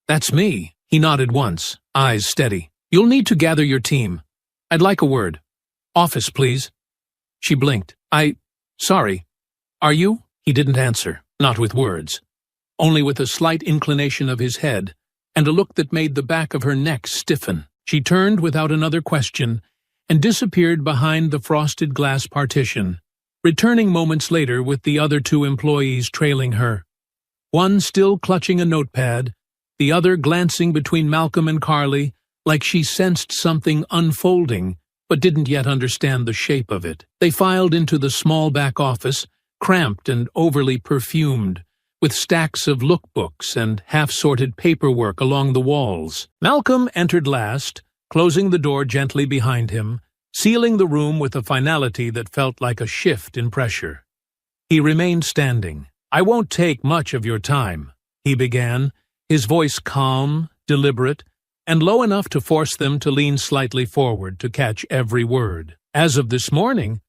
"That's me." He nodded once, eyes steady. "You'll need to gather your team. I'd like a word. Office, please." She blinked. Sorry. Are you?" He didn't answer, not with words, only with a slight inclination of his head and a look that made the back of her neck stiffen. She turned without another question and disappeared behind the frosted glass partition, returning moments later with the other two employees trailing her, one still clutching a notepad, the other glancing between Malcolm and Carly like she sensed something unfolding but didn't yet understand the shape of it. They filed into the small back office, cramped and overly perfumed, with stacks of lookbooks and half-sorted paperwork along the walls. Malcolm entered last, closing the door gently behind him, sealing the room with a finality that felt like a shift in pressure. He remained standing. "I won't take much of your time," he began, his voice calm, deliberate, and low enough to force them to lean slightly forward to catch every word. As of this morning,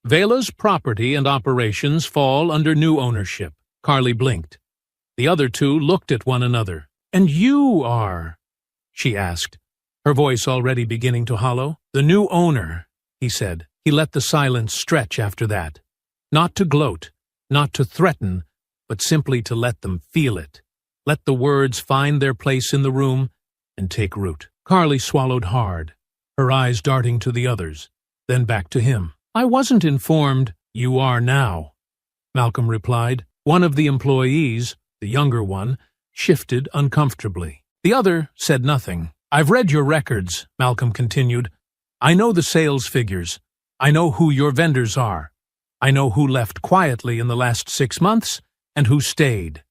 Vela's property and operations fall under new ownership. Carly blinked. The other two looked at one another. "And you are?" she asked, her voice already beginning to hollow. "The new owner," he said. He let the silence stretch after that. Not to gloat, not to threaten, but simply to let them feel it. Let the words find their place in the room and take root. Carly swallowed hard, her eyes darting to the others, then back to him. "I wasn't informed." "You are now," Malcolm replied. One of the employees, the younger one, shifted uncomfortably. The other said nothing. "I've read your records," Malcolm continued. "I know the sales figures. I know who your vendors are. I know who left quietly in the last 6 months and who stayed.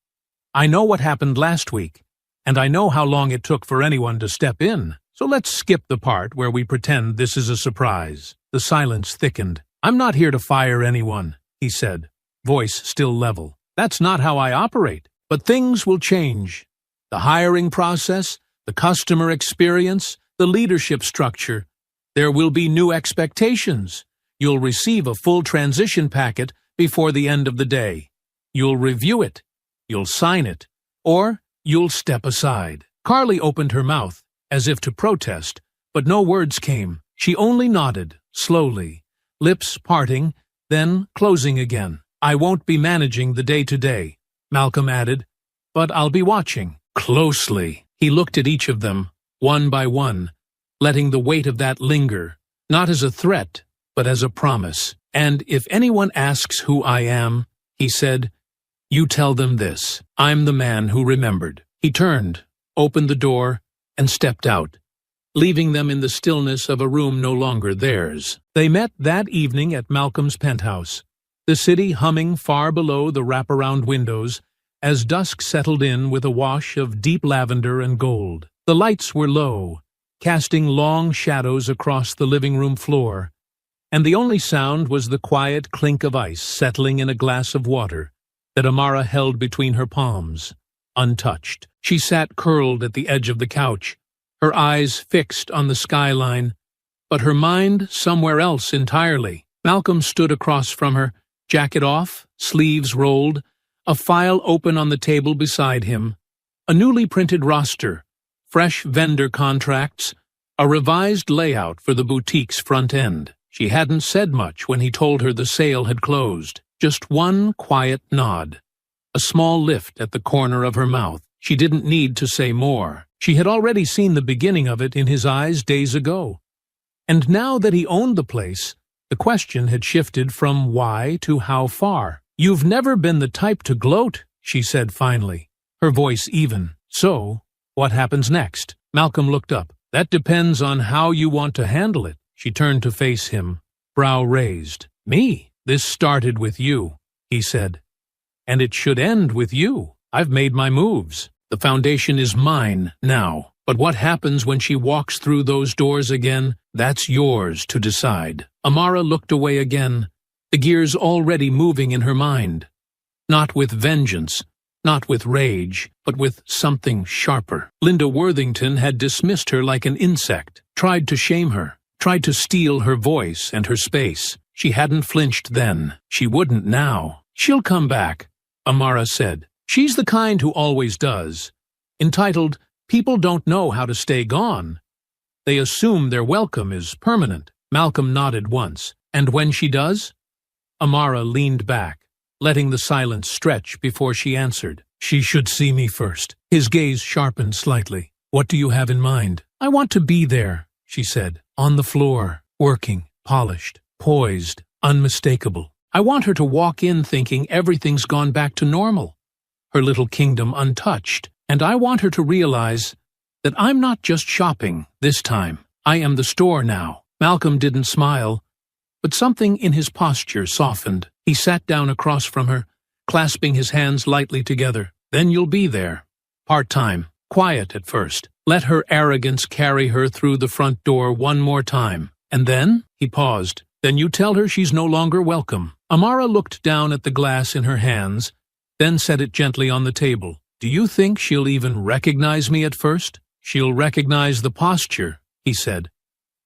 I know what happened last week, and I know how long it took for anyone to step in. So let's skip the part where we pretend this is a surprise." The silence thickened. "I'm not here to fire anyone," he said, voice still level. "That's not how I operate. But things will change. The hiring process, the customer experience, the leadership structure. There will be new expectations. You'll receive a full transition packet before the end of the day. You'll review it. You'll sign it. Or you'll step aside." Carly opened her mouth, as if to protest, but no words came. She only nodded, slowly, lips parting, then closing again. "I won't be managing the day-to-day," Malcolm added, "but I'll be watching closely." He looked at each of them, one by one, letting the weight of that linger, not as a threat, but as a promise. "And if anyone asks who I am," he said, "you tell them this. I'm the man who remembered." He turned, opened the door, and stepped out, leaving them in the stillness of a room no longer theirs. They met that evening at Malcolm's penthouse, the city humming far below the wraparound windows as dusk settled in with a wash of deep lavender and gold. The lights were low, casting long shadows across the living room floor, and the only sound was the quiet clink of ice settling in a glass of water that Amara held between her palms, untouched. She sat curled at the edge of the couch, her eyes fixed on the skyline, but her mind somewhere else entirely. Malcolm stood across from her, jacket off, sleeves rolled, a file open on the table beside him, a newly printed roster, fresh vendor contracts, a revised layout for the boutique's front end. She hadn't said much when he told her the sale had closed, just one quiet nod, a small lift at the corner of her mouth. She didn't need to say more. She had already seen the beginning of it in his eyes days ago. And now that he owned the place, the question had shifted from why to how far. "You've never been the type to gloat," she said finally, her voice even. "So, what happens next?" Malcolm looked up. "That depends on how you want to handle it." She turned to face him, brow raised. "Me? This started with you," he said. "And it should end with you. I've made my moves. The foundation is mine now. But what happens when she walks through those doors again, that's yours to decide." Amara looked away again, the gears already moving in her mind. Not with vengeance, not with rage, but with something sharper. Linda Worthington had dismissed her like an insect, tried to shame her, tried to steal her voice and her space. She hadn't flinched then. She wouldn't now. "She'll come back," Amara said. "She's the kind who always does." Entitled, "People Don't Know How to Stay Gone. They assume their welcome is permanent." Malcolm nodded once. "And when she does?" Amara leaned back, letting the silence stretch before she answered. "She should see me first." His gaze sharpened slightly. "What do you have in mind?" "I want to be there," she said, "on the floor, working, polished, poised, unmistakable. I want her to walk in thinking everything's gone back to normal, her little kingdom untouched, and I want her to realize that I'm not just shopping this time. I am the store now." Malcolm didn't smile, but something in his posture softened. He sat down across from her, clasping his hands lightly together. "Then you'll be there. Part-time. Quiet at first. Let her arrogance carry her through the front door one more time. And then?" He paused. "Then you tell her she's no longer welcome." Amara looked down at the glass in her hands, then set it gently on the table. "Do you think she'll even recognize me at first?" She'll recognize the posture, he said,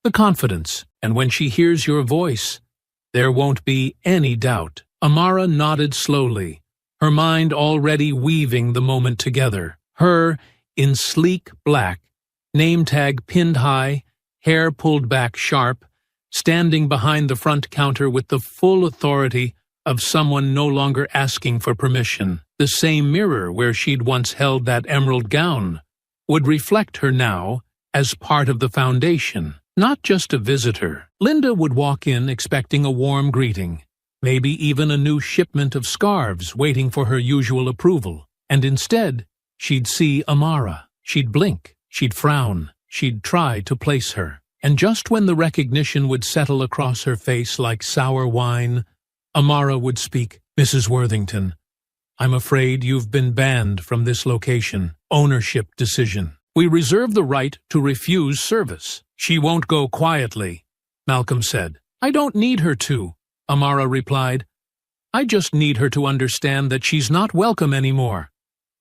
the confidence, and when she hears your voice, there won't be any doubt. Amara nodded slowly, her mind already weaving the moment together. Her, in sleek black, name tag pinned high, hair pulled back sharp, standing behind the front counter with the full authority of someone no longer asking for permission. The same mirror where she'd once held that emerald gown would reflect her now as part of the foundation, not just a visitor. Linda would walk in expecting a warm greeting, maybe even a new shipment of scarves waiting for her usual approval. And instead, she'd see Amara. She'd blink, she'd frown, she'd try to place her. And just when the recognition would settle across her face like sour wine, Amara would speak. Mrs. Worthington, I'm afraid you've been banned from this location. Ownership decision. We reserve the right to refuse service. She won't go quietly, Malcolm said. I don't need her to, Amara replied. I just need her to understand that she's not welcome anymore,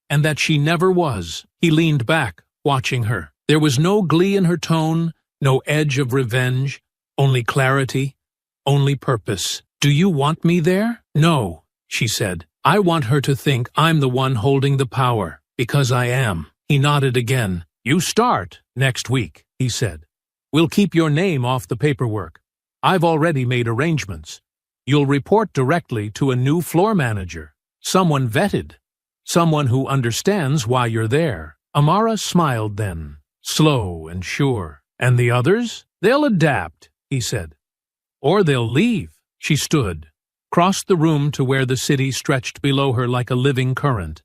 and that she never was. He leaned back, watching her. There was no glee in her tone, no edge of revenge, only clarity, only purpose. Do you want me there? No, she said. I want her to think I'm the one holding the power, because I am. He nodded again. You start next week, he said. We'll keep your name off the paperwork. I've already made arrangements. You'll report directly to a new floor manager, someone vetted, someone who understands why you're there. Amara smiled then, slow and sure. And the others? They'll adapt, he said. Or they'll leave. She stood, crossed the room to where the city stretched below her like a living current,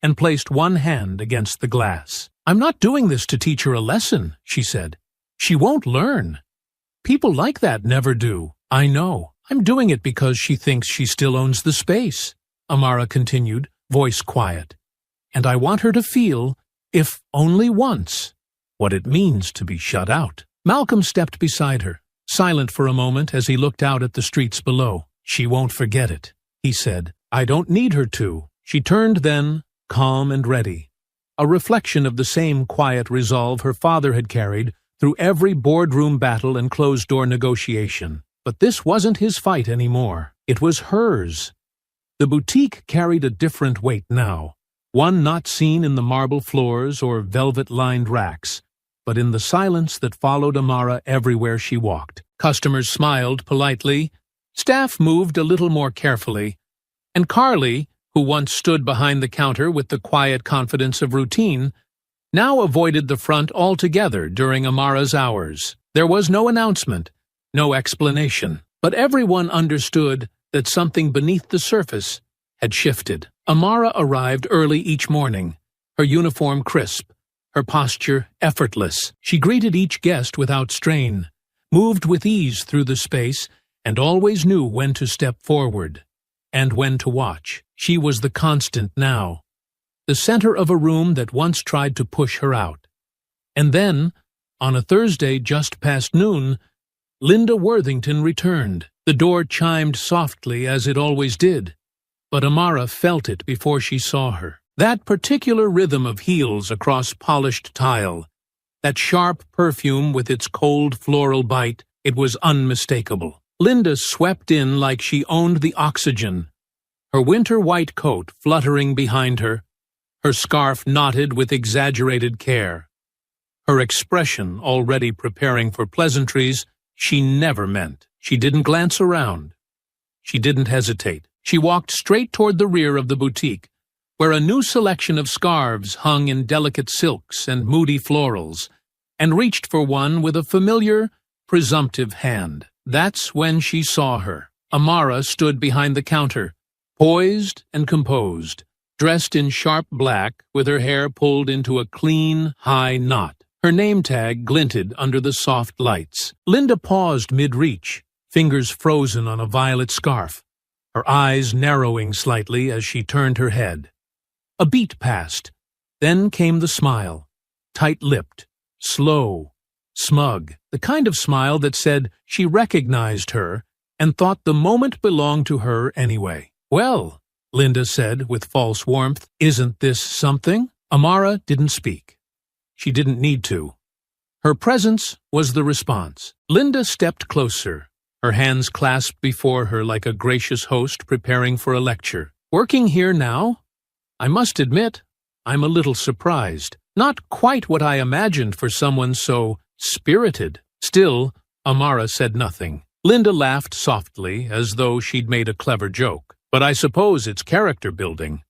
and placed one hand against the glass. I'm not doing this to teach her a lesson, she said. She won't learn. People like that never do. I know. I'm doing it because she thinks she still owns the space, Amara continued, voice quiet. And I want her to feel, if only once, what it means to be shut out. Malcolm stepped beside her, silent for a moment as he looked out at the streets below. She won't forget it, he said. I don't need her to. She turned then, calm and ready, a reflection of the same quiet resolve her father had carried through every boardroom battle and closed-door negotiation. But this wasn't his fight anymore. It was hers. The boutique carried a different weight now, one not seen in the marble floors or velvet-lined racks, but in the silence that followed Amara everywhere she walked. Customers smiled politely, staff moved a little more carefully, and Carly, who once stood behind the counter with the quiet confidence of routine, now avoided the front altogether during Amara's hours. There was no announcement, no explanation, but everyone understood that something beneath the surface had shifted. Amara arrived early each morning, her uniform crisp, her posture effortless. She greeted each guest without strain, moved with ease through the space, and always knew when to step forward and when to watch. She was the constant now, the center of a room that once tried to push her out. And then, on a Thursday just past noon, Linda Worthington returned. The door chimed softly as it always did, but Amara felt it before she saw her. That particular rhythm of heels across polished tile, that sharp perfume with its cold floral bite, it was unmistakable. Linda swept in like she owned the oxygen, her winter white coat fluttering behind her, her scarf knotted with exaggerated care, her expression already preparing for pleasantries she never meant. She didn't glance around. She didn't hesitate. She walked straight toward the rear of the boutique, where a new selection of scarves hung in delicate silks and moody florals, and reached for one with a familiar, presumptive hand. That's when she saw her. Amara stood behind the counter, poised and composed, dressed in sharp black with her hair pulled into a clean, high knot. Her name tag glinted under the soft lights. Linda paused mid-reach, fingers frozen on a violet scarf, her eyes narrowing slightly as she turned her head. A beat passed. Then came the smile, tight-lipped, slow, smug, the kind of smile that said she recognized her and thought the moment belonged to her anyway. Well, Linda said with false warmth, isn't this something? Amara didn't speak. She didn't need to. Her presence was the response. Linda stepped closer, her hands clasped before her like a gracious host preparing for a lecture. Working here now? I must admit, I'm a little surprised. Not quite what I imagined for someone so spirited. Still, Amara said nothing. Linda laughed softly, as though she'd made a clever joke. But I suppose it's character building.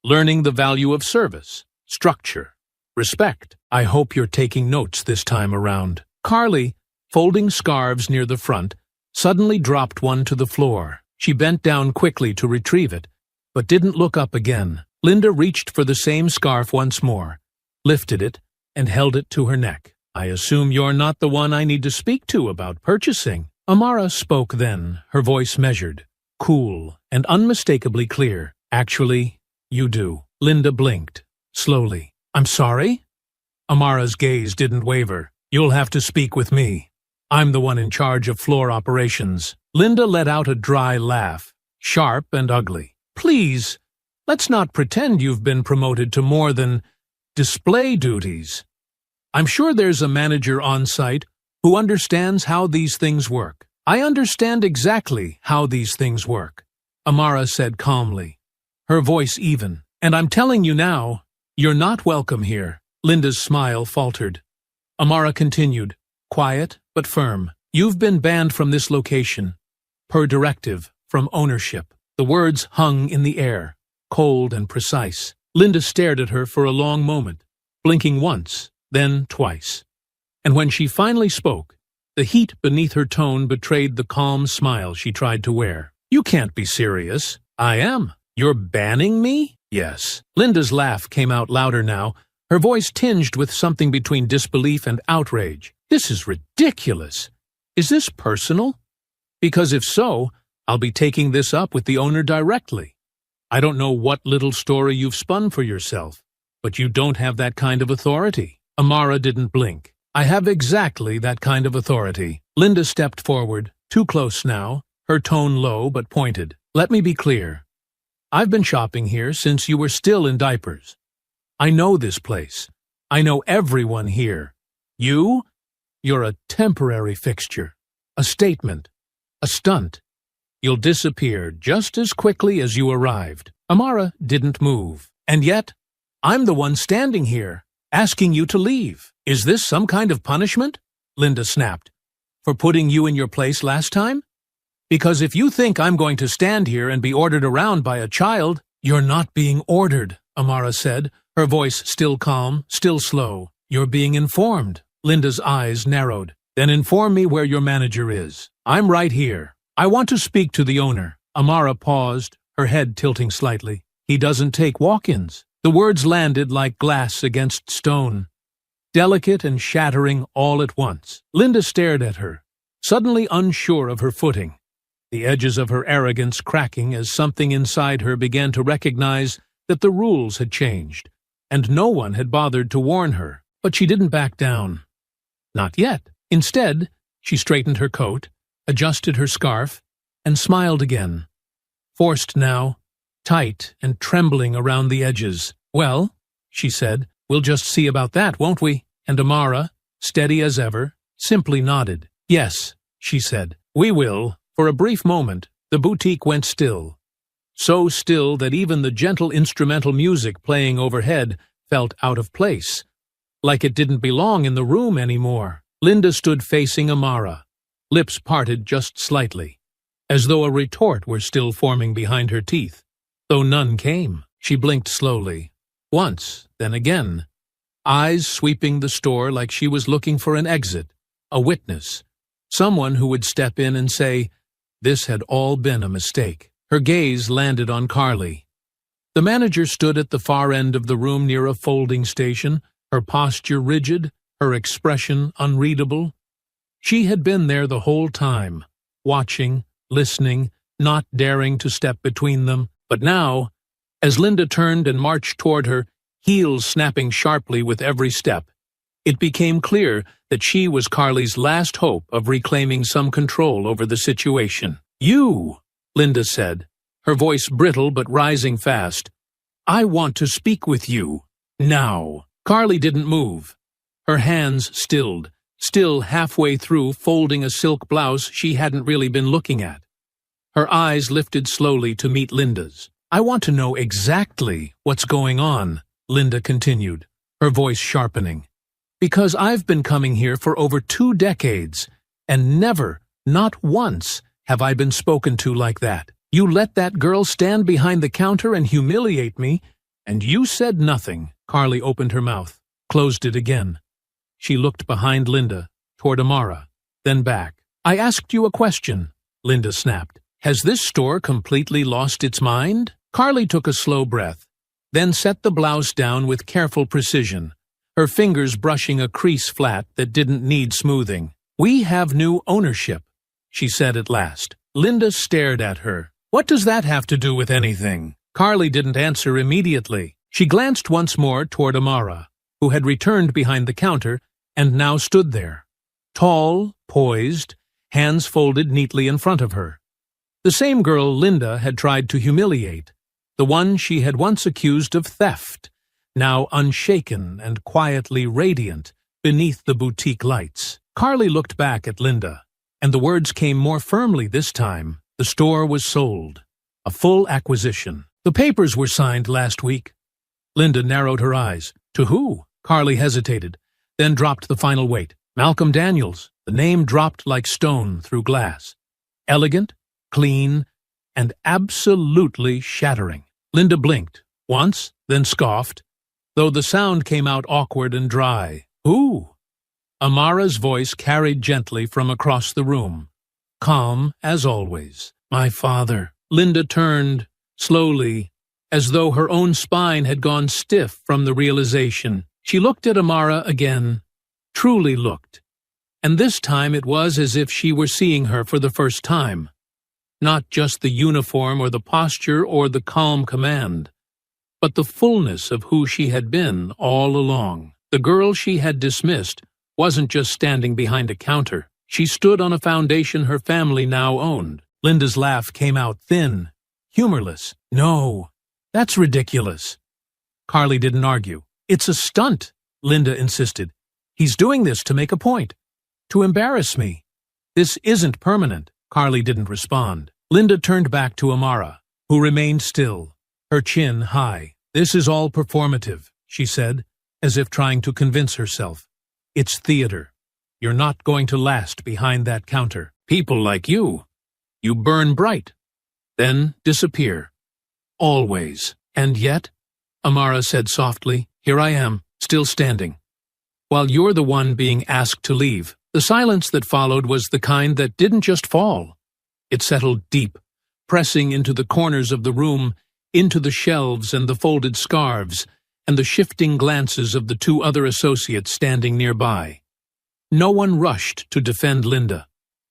Learning the value of service, structure, respect. I hope you're taking notes this time around. Carly, folding scarves near the front, suddenly dropped one to the floor. She bent down quickly to retrieve it, but didn't look up again. Linda reached for the same scarf once more, lifted it, and held it to her neck. I assume you're not the one I need to speak to about purchasing. Amara spoke then, her voice measured, cool, and unmistakably clear. Actually, you do. Linda blinked, slowly. I'm sorry? Amara's gaze didn't waver. You'll have to speak with me. I'm the one in charge of floor operations. Linda let out a dry laugh, sharp and ugly. Please, let's not pretend you've been promoted to more than display duties. I'm sure there's a manager on site who understands how these things work. I understand exactly how these things work, Amara said calmly, her voice even. And I'm telling you now, you're not welcome here. Linda's smile faltered. Amara continued, quiet but firm. You've been banned from this location, per directive, from ownership. The words hung in the air, cold and precise. Linda stared at her for a long moment, blinking once, then twice. And when she finally spoke, the heat beneath her tone betrayed the calm smile she tried to wear. You can't be serious. I am. You're banning me? Yes. Linda's laugh came out louder now, her voice tinged with something between disbelief and outrage. This is ridiculous. Is this personal? Because if so, I'll be taking this up with the owner directly. I don't know what little story you've spun for yourself, but you don't have that kind of authority. Amara didn't blink. I have exactly that kind of authority. Linda stepped forward, too close now, her tone low but pointed. Let me be clear. I've been shopping here since you were still in diapers. I know this place. I know everyone here. You're a temporary fixture, a statement, a stunt. You'll disappear just as quickly as you arrived. Amara didn't move. And yet, I'm the one standing here, asking you to leave. Is this some kind of punishment? Linda snapped. For putting you in your place last time? Because if you think I'm going to stand here and be ordered around by a child, you're not being ordered, Amara said, her voice still calm, still slow. You're being informed. Linda's eyes narrowed. Then inform me where your manager is. I'm right here. I want to speak to the owner. Amara paused, her head tilting slightly. He doesn't take walk-ins. The words landed like glass against stone, delicate and shattering all at once. Linda stared at her, suddenly unsure of her footing, the edges of her arrogance cracking as something inside her began to recognize that the rules had changed, and no one had bothered to warn her. But she didn't back down. Not yet. Instead, she straightened her coat, adjusted her scarf, and smiled again. Forced now, tight and trembling around the edges. Well, she said, we'll just see about that, won't we? And Amara, steady as ever, simply nodded. Yes, she said, we will. For a brief moment, the boutique went still. So still that even the gentle instrumental music playing overhead felt out of place, like it didn't belong in the room anymore. Linda stood facing Amara, lips parted just slightly, as though a retort were still forming behind her teeth. Though none came, she blinked slowly, once, then again, eyes sweeping the store like she was looking for an exit, a witness, someone who would step in and say, this had all been a mistake. Her gaze landed on Carly. The manager stood at the far end of the room near a folding station, her posture rigid, her expression unreadable. She had been there the whole time, watching, listening, not daring to step between them. But now, as Linda turned and marched toward her, heels snapping sharply with every step, it became clear that she was Carly's last hope of reclaiming some control over the situation. You, Linda said, her voice brittle but rising fast. I want to speak with you. Now. Carly didn't move. her hands stilled, still halfway through folding a silk blouse she hadn't really been looking at. Her eyes lifted slowly to meet Linda's. "I want to know exactly what's going on," Linda continued, her voice sharpening. "Because I've been coming here for over 2 decades, and never, not once, have I been spoken to like that. You let that girl stand behind the counter and humiliate me, and you said nothing." Carly opened her mouth, closed it again. She looked behind Linda, toward Amara, then back. "I asked you a question," Linda snapped. "Has this store completely lost its mind?" Carly took a slow breath, then set the blouse down with careful precision, her fingers brushing a crease flat that didn't need smoothing. "We have new ownership," she said at last. Linda stared at her. "What does that have to do with anything?" Carly didn't answer immediately. She glanced once more toward Amara, who had returned behind the counter and now stood there, tall, poised, hands folded neatly in front of her. The same girl Linda had tried to humiliate, the one she had once accused of theft, now unshaken and quietly radiant beneath the boutique lights. Carly looked back at Linda, and the words came more firmly this time. The store was sold. A full acquisition. The papers were signed last week. Linda narrowed her eyes. "To who?" Carly hesitated, then dropped the final weight. "Malcolm Daniels." The name dropped like stone through glass. Elegant, clean, and absolutely shattering. Linda blinked, once, then scoffed, though the sound came out awkward and dry. "Who?" Amara's voice carried gently from across the room, calm as always. "My father." Linda turned, slowly, as though her own spine had gone stiff from the realization. She looked at Amara again, truly looked, and this time it was as if she were seeing her for the first time. Not just the uniform or the posture or the calm command, but the fullness of who she had been all along. The girl she had dismissed wasn't just standing behind a counter. She stood on a foundation her family now owned. Linda's laugh came out thin, humorless. "No, that's ridiculous." Carly didn't argue. "It's a stunt," Linda insisted. "He's doing this to make a point, to embarrass me. This isn't permanent." Carly didn't respond. Linda turned back to Amara, who remained still, her chin high. "This is all performative," she said, as if trying to convince herself. "It's theater. You're not going to last behind that counter. People like you burn bright, then disappear. Always. And yet," Amara said softly, "here I am, still standing, while you're the one being asked to leave." The silence that followed was the kind that didn't just fall. It settled deep, pressing into the corners of the room, into the shelves and the folded scarves, and the shifting glances of the 2 other associates standing nearby. No one rushed to defend Linda.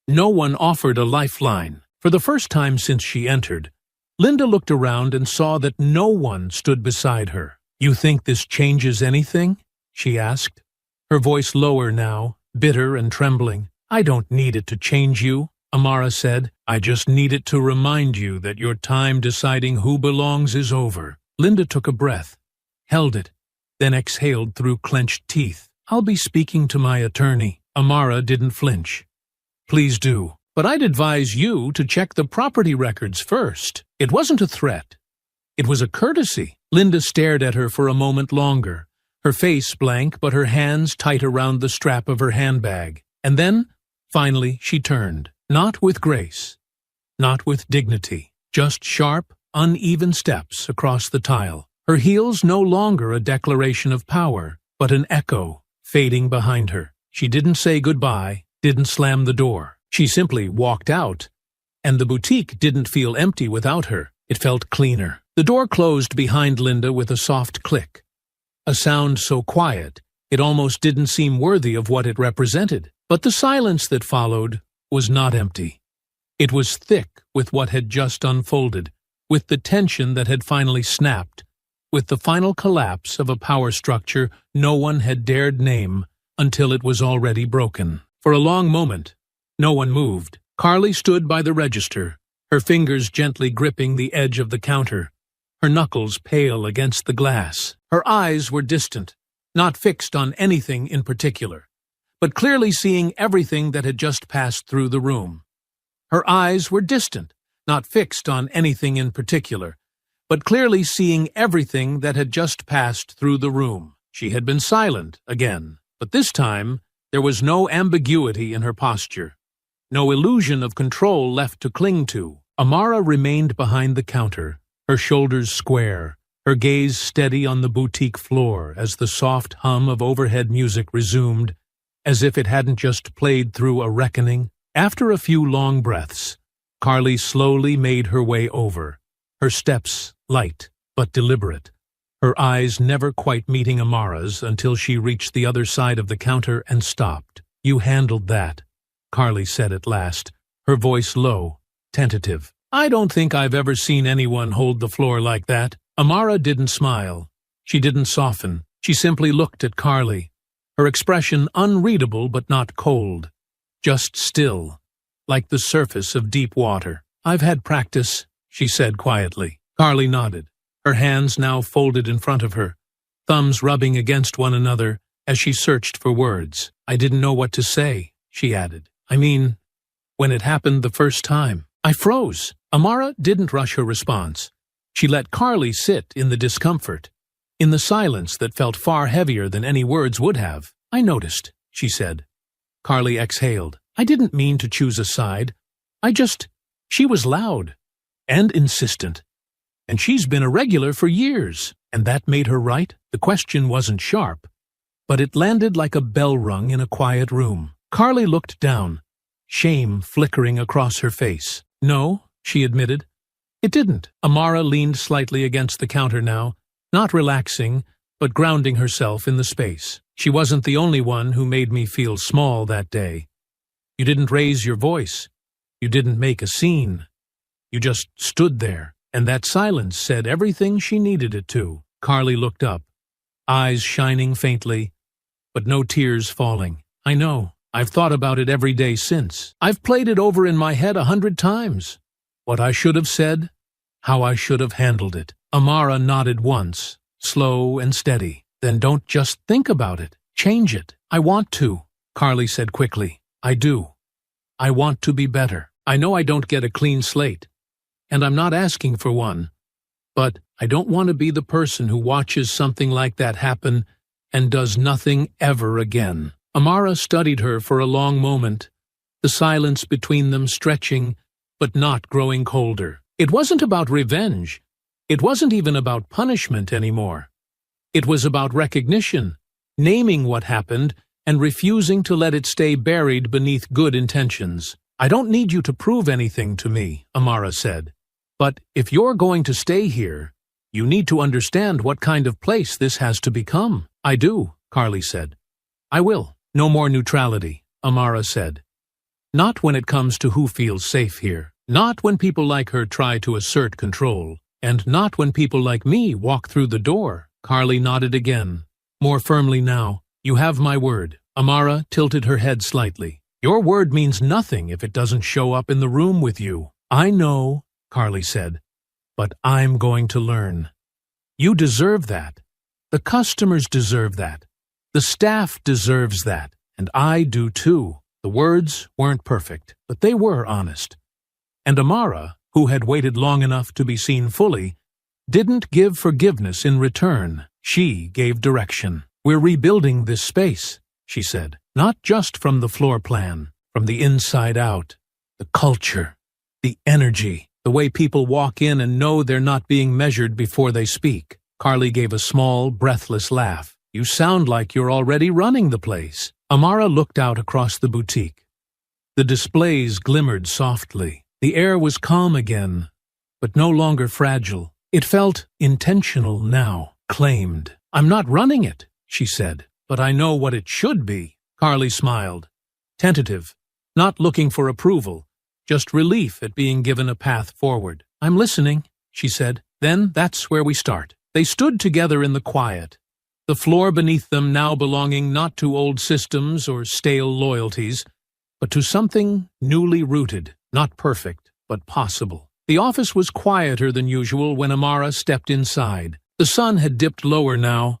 No one offered a lifeline. For the first time since she entered, Linda looked around and saw that no one stood beside her. "You think this changes anything?" she asked, her voice lower now, bitter and trembling. "I don't need it to change you," Amara said. "I just need it to remind you that your time deciding who belongs is over." Linda took a breath, held it, then exhaled through clenched teeth. "I'll be speaking to my attorney." Amara didn't flinch. "Please do. But I'd advise you to check the property records first." It wasn't a threat. It was a courtesy. Linda stared at her for a moment longer, her face blank but her hands tight around the strap of her handbag. And then, finally, she turned. Not with grace, not with dignity, just sharp, uneven steps across the tile. Her heels no longer a declaration of power, but an echo fading behind her. She didn't say goodbye, didn't slam the door. She simply walked out, and the boutique didn't feel empty without her. It felt cleaner. The door closed behind Linda with a soft click, a sound so quiet it almost didn't seem worthy of what it represented. But the silence that followed was not empty. It was thick with what had just unfolded, with the tension that had finally snapped, with the final collapse of a power structure no one had dared name until it was already broken. For a long moment, no one moved. Carly stood by the register, her fingers gently gripping the edge of the counter, her knuckles pale against the glass. Her eyes were distant, not fixed on anything in particular, but clearly seeing everything that had just passed through the room. Her eyes were distant, not fixed on anything in particular, but clearly seeing everything that had just passed through the room. She had been silent again, but this time there was no ambiguity in her posture, no illusion of control left to cling to. Amara remained behind the counter, her shoulders square, her gaze steady on the boutique floor as the soft hum of overhead music resumed, as if it hadn't just played through a reckoning. After a few long breaths, Carly slowly made her way over, her steps light but deliberate, her eyes never quite meeting Amara's until she reached the other side of the counter and stopped. "You handled that," Carly said at last, her voice low, tentative. "I don't think I've ever seen anyone hold the floor like that." Amara didn't smile. She didn't soften. She simply looked at Carly, her expression unreadable but not cold, just still, like the surface of deep water. "I've had practice," she said quietly. Carly nodded, her hands now folded in front of her, thumbs rubbing against one another as she searched for words. "I didn't know what to say," she added. "I mean, when it happened the first time, I froze." Amara didn't rush her response. She let Carly sit in the discomfort, in the silence that felt far heavier than any words would have. "I noticed," she said. Carly exhaled. "I didn't mean to choose a side. She was loud and insistent. And she's been a regular for years, and that made her right." The question wasn't sharp, but it landed like a bell rung in a quiet room. Carly looked down, shame flickering across her face. "No," she admitted. "It didn't." Amara leaned slightly against the counter now, not relaxing, but grounding herself in the space. "She wasn't the only one who made me feel small that day. You didn't raise your voice. You didn't make a scene. You just stood there, and that silence said everything she needed it to." Carly looked up, eyes shining faintly, but no tears falling. "I know. I've thought about it every day since. I've played it over in my head 100 times. What I should have said, how I should have handled it." Amara nodded once, slow and steady. "Then don't just think about it. Change it." "I want to," Carly said quickly. "I do. I want to be better. I know I don't get a clean slate, and I'm not asking for one, but I don't want to be the person who watches something like that happen and does nothing ever again." Amara studied her for a long moment, the silence between them stretching but not growing colder. It wasn't about revenge. It wasn't even about punishment anymore. It was about recognition, naming what happened and refusing to let it stay buried beneath good intentions. "I don't need you to prove anything to me," Amara said. "But if you're going to stay here, you need to understand what kind of place this has to become." "I do," Carly said. "I will." "No more neutrality," Amara said. "Not when it comes to who feels safe here. Not when people like her try to assert control. And not when people like me walk through the door." Carly nodded again, more firmly now. "You have my word." Amara tilted her head slightly. "Your word means nothing if it doesn't show up in the room with you." "I know," Carly said, "but I'm going to learn. You deserve that. The customers deserve that. The staff deserves that. And I do too." The words weren't perfect, but they were honest. And Amara, who had waited long enough to be seen fully, didn't give forgiveness in return. She gave direction. "We're rebuilding this space," she said. "Not just from the floor plan, from the inside out. The culture, the energy, the way people walk in and know they're not being measured before they speak." Carly gave a small, breathless laugh. "You sound like you're already running the place." Amara looked out across the boutique. The displays glimmered softly. The air was calm again, but no longer fragile. It felt intentional now, claimed. "I'm not running it," she said, "but I know what it should be." Carly smiled, tentative, not looking for approval, just relief at being given a path forward. "I'm listening," she said. "Then that's where we start." They stood together in the quiet, the floor beneath them now belonging not to old systems or stale loyalties, but to something newly rooted, not perfect, but possible. The office was quieter than usual when Amara stepped inside. The sun had dipped lower now,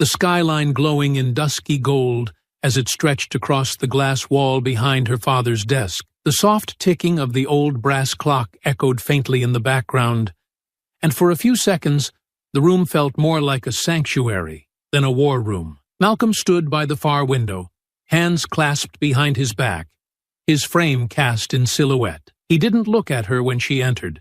the skyline glowing in dusky gold as it stretched across the glass wall behind her father's desk. The soft ticking of the old brass clock echoed faintly in the background, and for a few seconds the room felt more like a sanctuary than a war room. Malcolm stood by the far window, hands clasped behind his back, his frame cast in silhouette. He didn't look at her when she entered,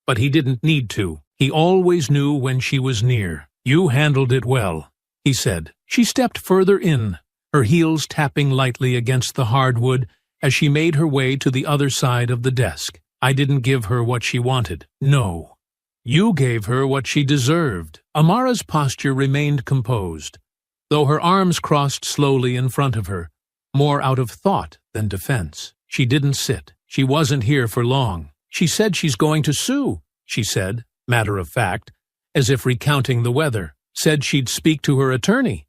but he didn't need to. He always knew when she was near. "You handled it well," he said. She stepped further in, her heels tapping lightly against the hardwood as she made her way to the other side of the desk. "I didn't give her what she wanted. No. You gave her what she deserved." Amara's posture remained composed, though her arms crossed slowly in front of her, more out of thought than defense. She didn't sit. "She wasn't here for long. She said she's going to sue," she said, matter of fact, as if recounting the weather. "Said she'd speak to her attorney.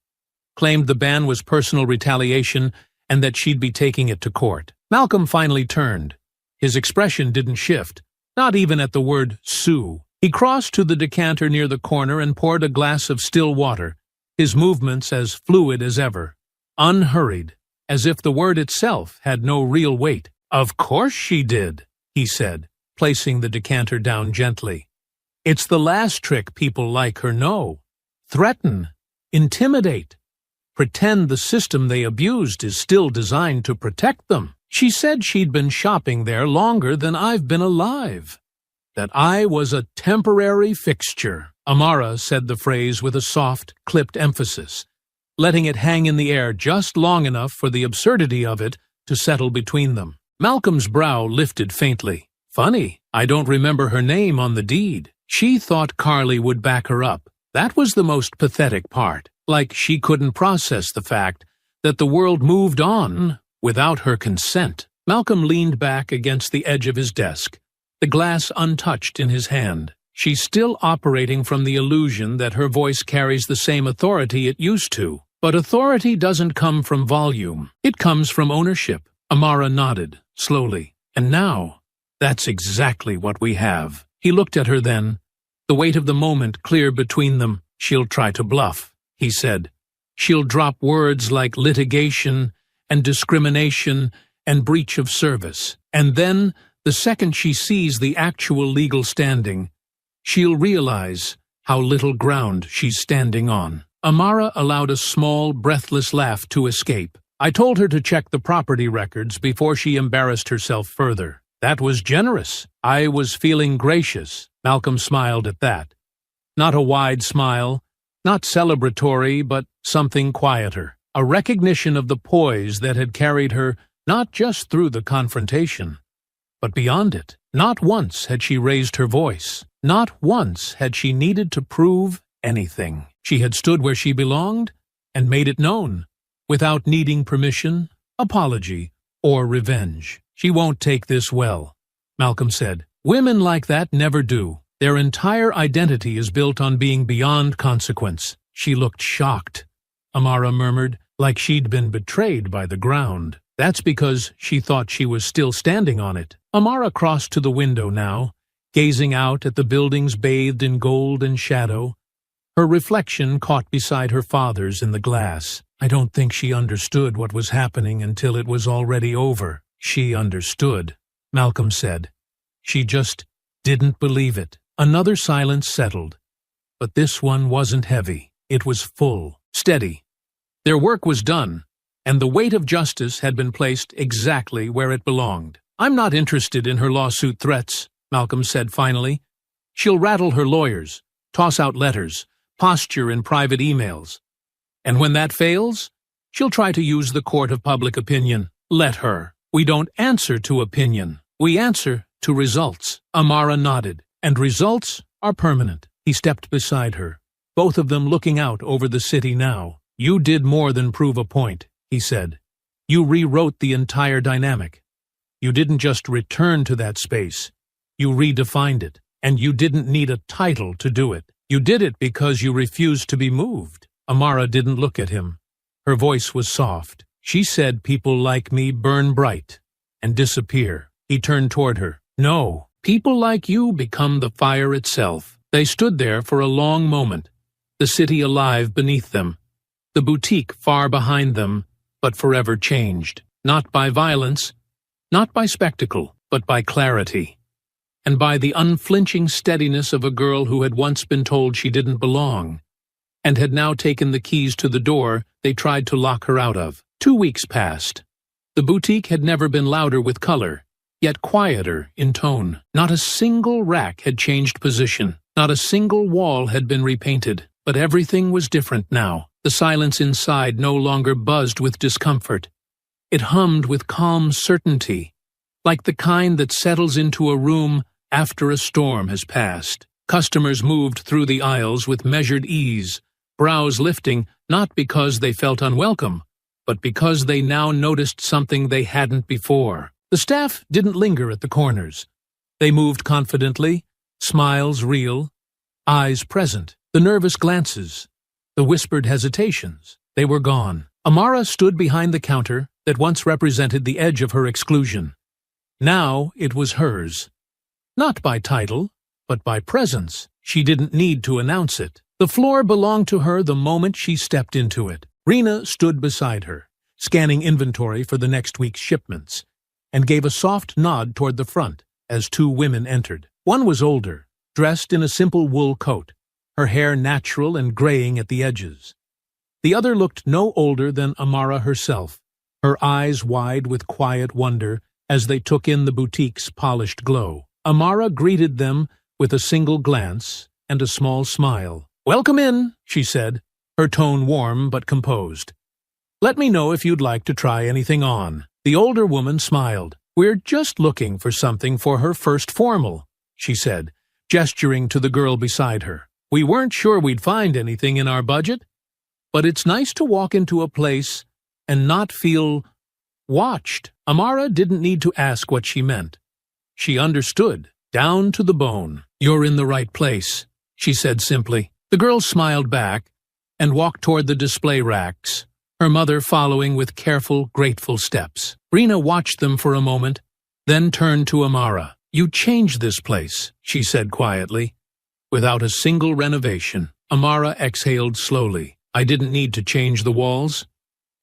Claimed the ban was personal retaliation and that she'd be taking it to court." Malcolm finally turned. His expression didn't shift, not even at the word sue. He crossed to the decanter near the corner and poured a glass of still water, his movements as fluid as ever, unhurried, as if the word itself had no real weight. "Of course she did," he said, placing the decanter down gently. "It's the last trick people like her know. Threaten, intimidate, pretend the system they abused is still designed to protect them. She said she'd been shopping there longer than I've been alive. That I was a temporary fixture." Amara said the phrase with a soft, clipped emphasis, letting it hang in the air just long enough for the absurdity of it to settle between them. Malcolm's brow lifted faintly. "Funny, I don't remember her name on the deed." She thought Carly would back her up. That was the most pathetic part. Like she couldn't process the fact that the world moved on without her consent. Malcolm leaned back against the edge of his desk, the glass untouched in his hand. She's still operating from the illusion that her voice carries the same authority it used to. But authority doesn't come from volume. It comes from ownership. Amara nodded, slowly. "And now, that's exactly what we have." He looked at her then, the weight of the moment clear between them. "She'll try to bluff," he said. "She'll drop words like litigation and discrimination and breach of service. And then, the second she sees the actual legal standing, she'll realize how little ground she's standing on." Amara allowed a small, breathless laugh to escape. "I told her to check the property records before she embarrassed herself further. That was generous. I was feeling gracious." Malcolm smiled at that. Not a wide smile, not celebratory, but something quieter. A recognition of the poise that had carried her not just through the confrontation, but beyond it. Not once had she raised her voice. Not once had she needed to prove anything. She had stood where she belonged and made it known, without needing permission, apology, or revenge. "She won't take this well," Malcolm said. "Women like that never do. Their entire identity is built on being beyond consequence." "She looked shocked," Amara murmured, "like she'd been betrayed by the ground." "That's because she thought she was still standing on it." Amara crossed to the window now, gazing out at the buildings bathed in gold and shadow, her reflection caught beside her father's in the glass. "I don't think she understood what was happening until it was already over." "She understood," Malcolm said. "She just didn't believe it." Another silence settled, but this one wasn't heavy. It was full, steady. Their work was done, and the weight of justice had been placed exactly where it belonged. "I'm not interested in her lawsuit threats," Malcolm said finally. "She'll rattle her lawyers, toss out letters, posture in private emails. And when that fails, she'll try to use the court of public opinion. Let her. We don't answer to opinion. We answer to results." Amara nodded. "And results are permanent." He stepped beside her, both of them looking out over the city now. "You did more than prove a point," he said. "You rewrote the entire dynamic. You didn't just return to that space. You redefined it. And you didn't need a title to do it. You did it because you refused to be moved." Amara didn't look at him. Her voice was soft. "She said people like me burn bright and disappear." He turned toward her. "No, people like you become the fire itself." They stood there for a long moment, the city alive beneath them, the boutique far behind them, but forever changed. Not by violence, not by spectacle, but by clarity. And by the unflinching steadiness of a girl who had once been told she didn't belong, and had now taken the keys to the door they tried to lock her out of. 2 weeks passed. The boutique had never been louder with color, yet quieter in tone. Not a single rack had changed position. Not a single wall had been repainted. But everything was different now. The silence inside no longer buzzed with discomfort. It hummed with calm certainty, like the kind that settles into a room after a storm has passed. Customers moved through the aisles with measured ease, brows lifting not because they felt unwelcome, but because they now noticed something they hadn't before. The staff didn't linger at the corners. They moved confidently, smiles real, eyes present. The nervous glances, the whispered hesitations, they were gone. Amara stood behind the counter that once represented the edge of her exclusion. Now it was hers. Not by title, but by presence. She didn't need to announce it. The floor belonged to her the moment she stepped into it. Rena stood beside her, scanning inventory for the next week's shipments, and gave a soft nod toward the front as 2 women entered. One was older, dressed in a simple wool coat, her hair natural and graying at the edges. The other looked no older than Amara herself, her eyes wide with quiet wonder as they took in the boutique's polished glow. Amara greeted them with a single glance and a small smile. "Welcome in," she said, her tone warm but composed. "Let me know if you'd like to try anything on." The older woman smiled. "We're just looking for something for her first formal," she said, gesturing to the girl beside her. "We weren't sure we'd find anything in our budget, but it's nice to walk into a place and not feel watched." Amara didn't need to ask what she meant. She understood, down to the bone. "You're in the right place," she said simply. The girl smiled back and walked toward the display racks, her mother following with careful, grateful steps. Rena watched them for a moment, then turned to Amara. "You changed this place," she said quietly. "Without a single renovation." Amara exhaled slowly. "I didn't need to change the walls.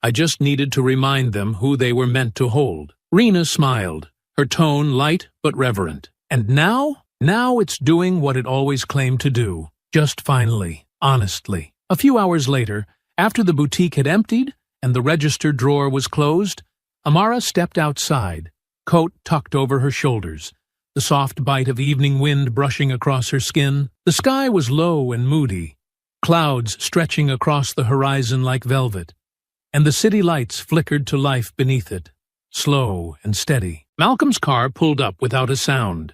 I just needed to remind them who they were meant to hold." Rena smiled, her tone light but reverent. "And now it's doing what it always claimed to do. Just finally, honestly." A few hours later, after the boutique had emptied and the register drawer was closed, Amara stepped outside, coat tucked over her shoulders, the soft bite of evening wind brushing across her skin. The sky was low and moody, clouds stretching across the horizon like velvet, and the city lights flickered to life beneath it, slow and steady. Malcolm's car pulled up without a sound.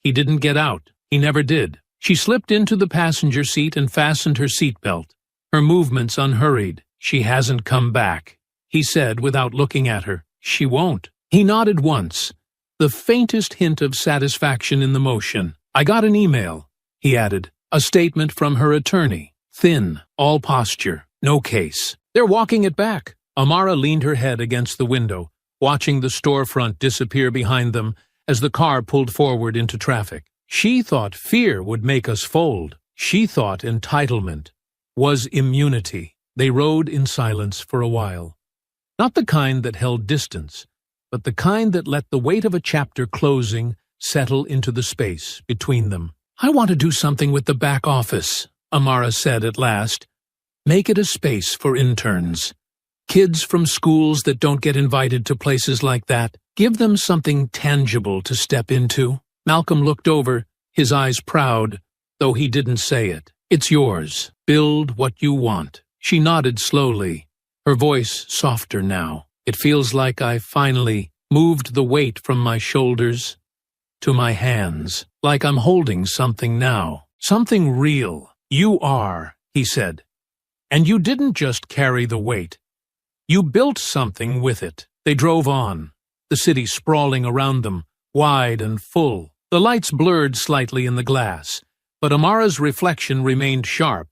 He didn't get out. He never did. She slipped into the passenger seat and fastened her seatbelt, her movements unhurried. "She hasn't come back," he said without looking at her. "She won't." He nodded once, the faintest hint of satisfaction in the motion. "I got an email," he added, "a statement from her attorney. Thin, all posture, no case. They're walking it back." Amara leaned her head against the window, watching the storefront disappear behind them as the car pulled forward into traffic. She thought fear would make us fold. She thought entitlement was immunity. They rode in silence for a while. Not the kind that held distance, but the kind that let the weight of a chapter closing settle into the space between them. "I want to do something with the back office," Amara said at last. "Make it a space for interns. Kids from schools that don't get invited to places like that. Give them something tangible to step into." Malcolm looked over, his eyes proud, though he didn't say it. "It's yours. Build what you want." She nodded slowly, her voice softer now. "It feels like I finally moved the weight from my shoulders to my hands, like I'm holding something now. Something real." "You are," he said. "And you didn't just carry the weight. You built something with it." They drove on, the city sprawling around them, wide and full. The lights blurred slightly in the glass, but Amara's reflection remained sharp,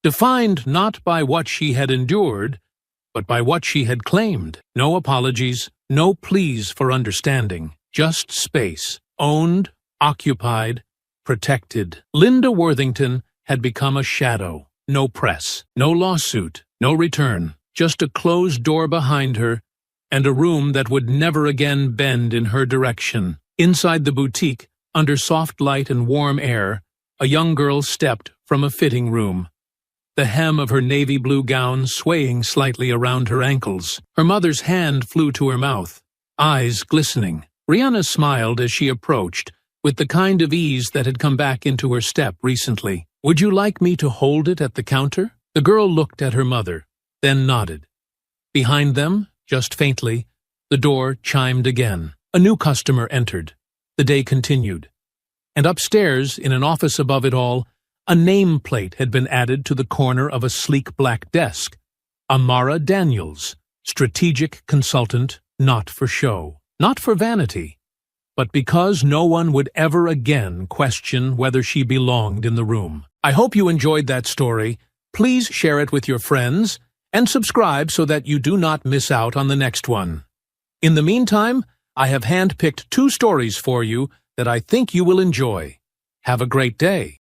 defined not by what she had endured, but by what she had claimed. No apologies, no pleas for understanding, just space, owned, occupied, protected. Linda Worthington had become a shadow. No press, no lawsuit, No return, just a closed door behind her, and a room that would never again bend in her direction. Inside the boutique, under soft light and warm air, a young girl stepped from a fitting room, the hem of her navy blue gown swaying slightly around her ankles. Her mother's hand flew to her mouth, eyes glistening. Rihanna smiled as she approached, with the kind of ease that had come back into her step recently. "Would you like me to hold it at the counter?" The girl looked at her mother, then nodded. Behind them, just faintly, the door chimed again. A new customer entered. The day continued. And upstairs, in an office above it all, a nameplate had been added to the corner of a sleek black desk. Amara Daniels, strategic consultant, not for show, not for vanity, but because no one would ever again question whether she belonged in the room. I hope you enjoyed that story. Please share it with your friends and subscribe so that you do not miss out on the next one. In the meantime, I have handpicked 2 stories for you that I think you will enjoy. Have a great day.